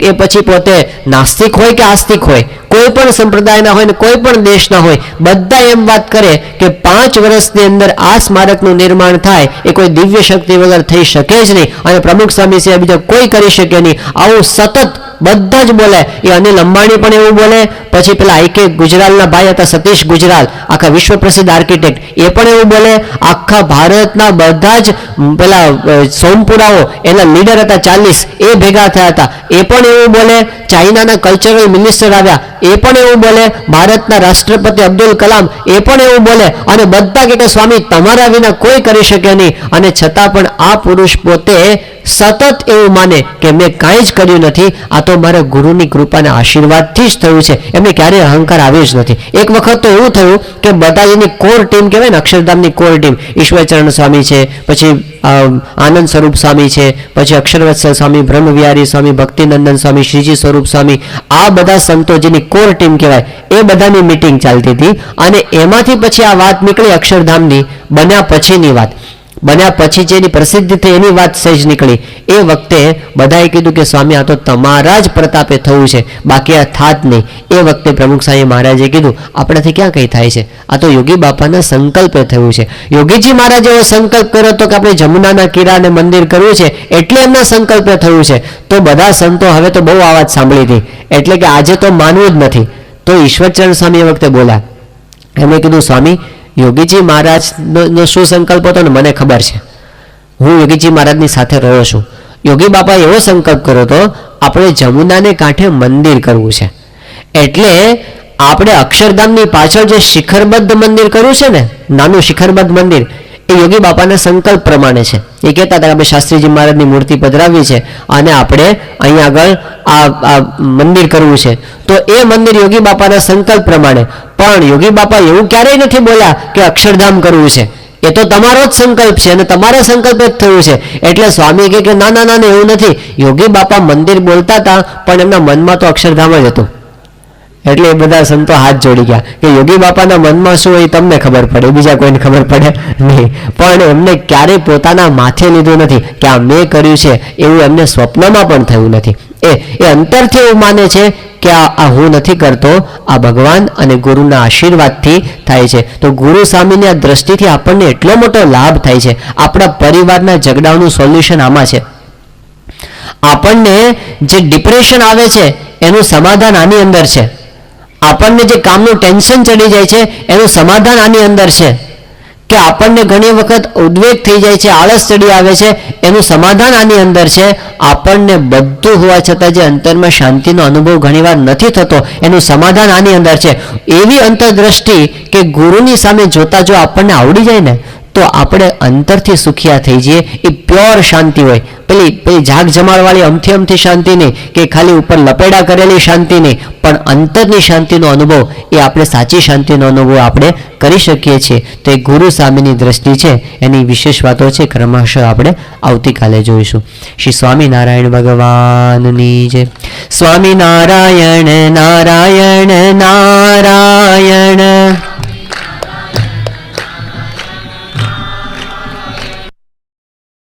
એ પછી પોતે નાસ્તિક હોય કે આસ્તિક હોય, કોઈ પણ સંપ્રદાયના હોય ને કોઈ પણ દેશના હોય, બધા એમ વાત કરે કે 5 વર્ષની અંદર આ સ્મારકનું નિર્માણ થાય એ કોઈ દિવ્ય શક્તિ વગર થઈ શકે જ નહીં, અને પ્રમુખ સ્વામી સિવાય બીજા કોઈ કરી શકે નહીં. આવું સતત બધા જ બોલે. એ અનિલ અંબાણી પણ એવું બોલે, પછી પેલા આઈકે ગુજરાલના ભાઈ હતા સતીશ ગુજરાલ, આખા વિશ્વ પ્રસિદ્ધ આર્કિટેક્ટ, એ પણ એવું બોલે. આખા ભારતના બધા જ પેલા સોમપુરાઓ એના લીડર હતા 40, એ ભેગા થયા હતા, એ પણ એવું બોલે. ચાઇનાના કલ્ચરલ મિનિસ્ટર આવ્યા, એ પણ એવું બોલે. ભારતના રાષ્ટ્રપતિ અબ્દુલ કલામ, એ પણ એવું બોલે. અને બધા કે સ્વામી તમારા વિના કોઈ કરી શકે નહીં. અને છતાં પણ આ પુરુષ પોતે સતત એવું માને કે મેં કાંઈ જ કર્યું નથી, આ તો મારા ગુરુની કૃપાના આશીર્વાદથી જ થયું છે. એમને ક્યારેય અહંકાર આવ્યો જ નથી. એક વખત તો એવું થયું કે બધા એની કોર ટીમ કહેવાય ને, અક્ષરધામની કોર ટીમ, ઈશ્વરચરણ સ્વામી છે, પછી આનંદ સ્વરૂપ સ્વામી છે, પછી અક્ષરવત્સલ સ્વામી, બ્રહ્મવિહારી સ્વામી, ભક્તિનંદન સ્વામી, શ્રીજી સ્વરૂપ સ્વામી, આ બધા સંતો જેની કોર ટીમ કહેવાય, એ બધાની મિટિંગ ચાલતી હતી. અને એમાંથી પછી આ વાત નીકળી અક્ષરધામની, બન્યા પછીની વાત, બન્યા પછી જેની પ્રસિદ્ધિ થઈ એની વાત સહેજ નીકળી. એ વખતે બધાએ કીધું કે સ્વામી આ તો તમારા જ પ્રતાપે થયું છે, બાકી આ થાત નહીં. એ વખતે પ્રમુખ સાંઈ મહારાજે કીધું આપણાથી ક્યાં કંઈ થાય છે, આ તો યોગી બાપાના સંકલ્પે થયું છે. યોગીજી મહારાજે એવો સંકલ્પ કર્યો હતો કે આપણે જમુનાના કિનારે મંદિર કરવું છે, એટલે એમના સંકલ્પે થયું છે. તો બધા સંતો હવે તો બહુ આ વાત સાંભળી હતી, એટલે કે આજે તો માનવું જ નથી. તો ઈશ્વરચરણ સ્વામી એ વખતે બોલ્યા, એમણે કીધું સ્વામી યોગીજી મહારાજનો શું સંકલ્પ હતો ને મને ખબર છે, હું યોગીજી મહારાજની સાથે રહ્યો છું. યોગી બાપાએ એવો સંકલ્પ કર્યો હતો આપણે જમુનાને કાંઠે મંદિર કરવું છે, એટલે આપણે અક્ષરધામની પાછળ જે શિખરબદ્ધ મંદિર કર્યું છે ને, નાનું શિખરબદ્ધ મંદિર, એ યોગી બાપાના સંકલ્પ પ્રમાણે છે. એ કહેતા હતા કે આપણે શાસ્ત્રીજી મહારાજની મૂર્તિ પધરાવી છે અને આપણે અહીંયા આગળ આ મંદિર કરવું છે. તો એ મંદિર યોગી બાપાના સંકલ્પ પ્રમાણે. પણ યોગી બાપા એવું ક્યારેય નથી બોલ્યા કે અક્ષરધામ કરવું છે, એ તો તમારો જ સંકલ્પ છે અને તમારા સંકલ્પે જ થયું છે. એટલે સ્વામી કે ના ના ના એવું નથી. યોગી બાપા મંદિર બોલતા હતા પણ એમના મનમાં તો અક્ષરધામ જ હતું. એટલે એ બધા સંતો હાથ જોડી ગયા કે યોગી બાપાના મનમાં શું હોય તમને ખબર પડે, બીજા કોઈને ખબર પડે નહીં. પણ એમને ક્યારેય પોતાના માથે લીધું નથી કે આ મેં કર્યું છે, એવું એમને સ્વપ્નમાં પણ થયું નથી. એ અંતરથી એવું માને છે કે આ હું નથી કરતો, આ ભગવાન અને ગુરુના આશીર્વાદથી થાય છે. તો ગુરુ સામેની આ દ્રષ્ટિથી આપણને એટલો મોટો લાભ થાય છે. આપણા પરિવારના ઝઘડાઓનું સોલ્યુશન આમાં છે. આપણને જે ડિપ્રેશન આવે છે એનું સમાધાન આની અંદર છે. આપણને જે કામનું ટેન્શન ચડી જાય છે એનું સમાધાન આની અંદર છે. કે આપણને ઘણી વખત ઉદ્વેગ થઈ જાય છે, આળસ ચડી આવે છે, એનું સમાધાન આની અંદર છે. આપણને બધું હોવા છતાં જે અંતરમાં શાંતિનો અનુભવ ઘણીવાર નથી થતો એનું સમાધાન આની અંદર છે. એવી અંતરદ્રષ્ટિ કે ગુરુની સામે જોતા જો આપણને આવડી જાય ને તો આપણે અંતરથી સુખિયા થઈ જઈએ. એ પ્યોર શાંતિ હોય, પેલી જાગ જમાડવાળી અમથી શાંતિ નહીં, કે ખાલી ઉપર લપેડા કરેલી શાંતિ નહીં, પણ અંતરની શાંતિનો અનુભવ, એ આપણે સાચી શાંતિનો અનુભવ આપણે કરી શકીએ છીએ. તો એ ગુરુ સામેની દ્રષ્ટિ છે, એની વિશેષ વાતો છે, ક્રમશઃ આપણે આવતીકાલે જોઈશું. શ્રી સ્વામિનારાયણ ભગવાનની જય. સ્વામિનારાયણ નારાયણ નારાયણ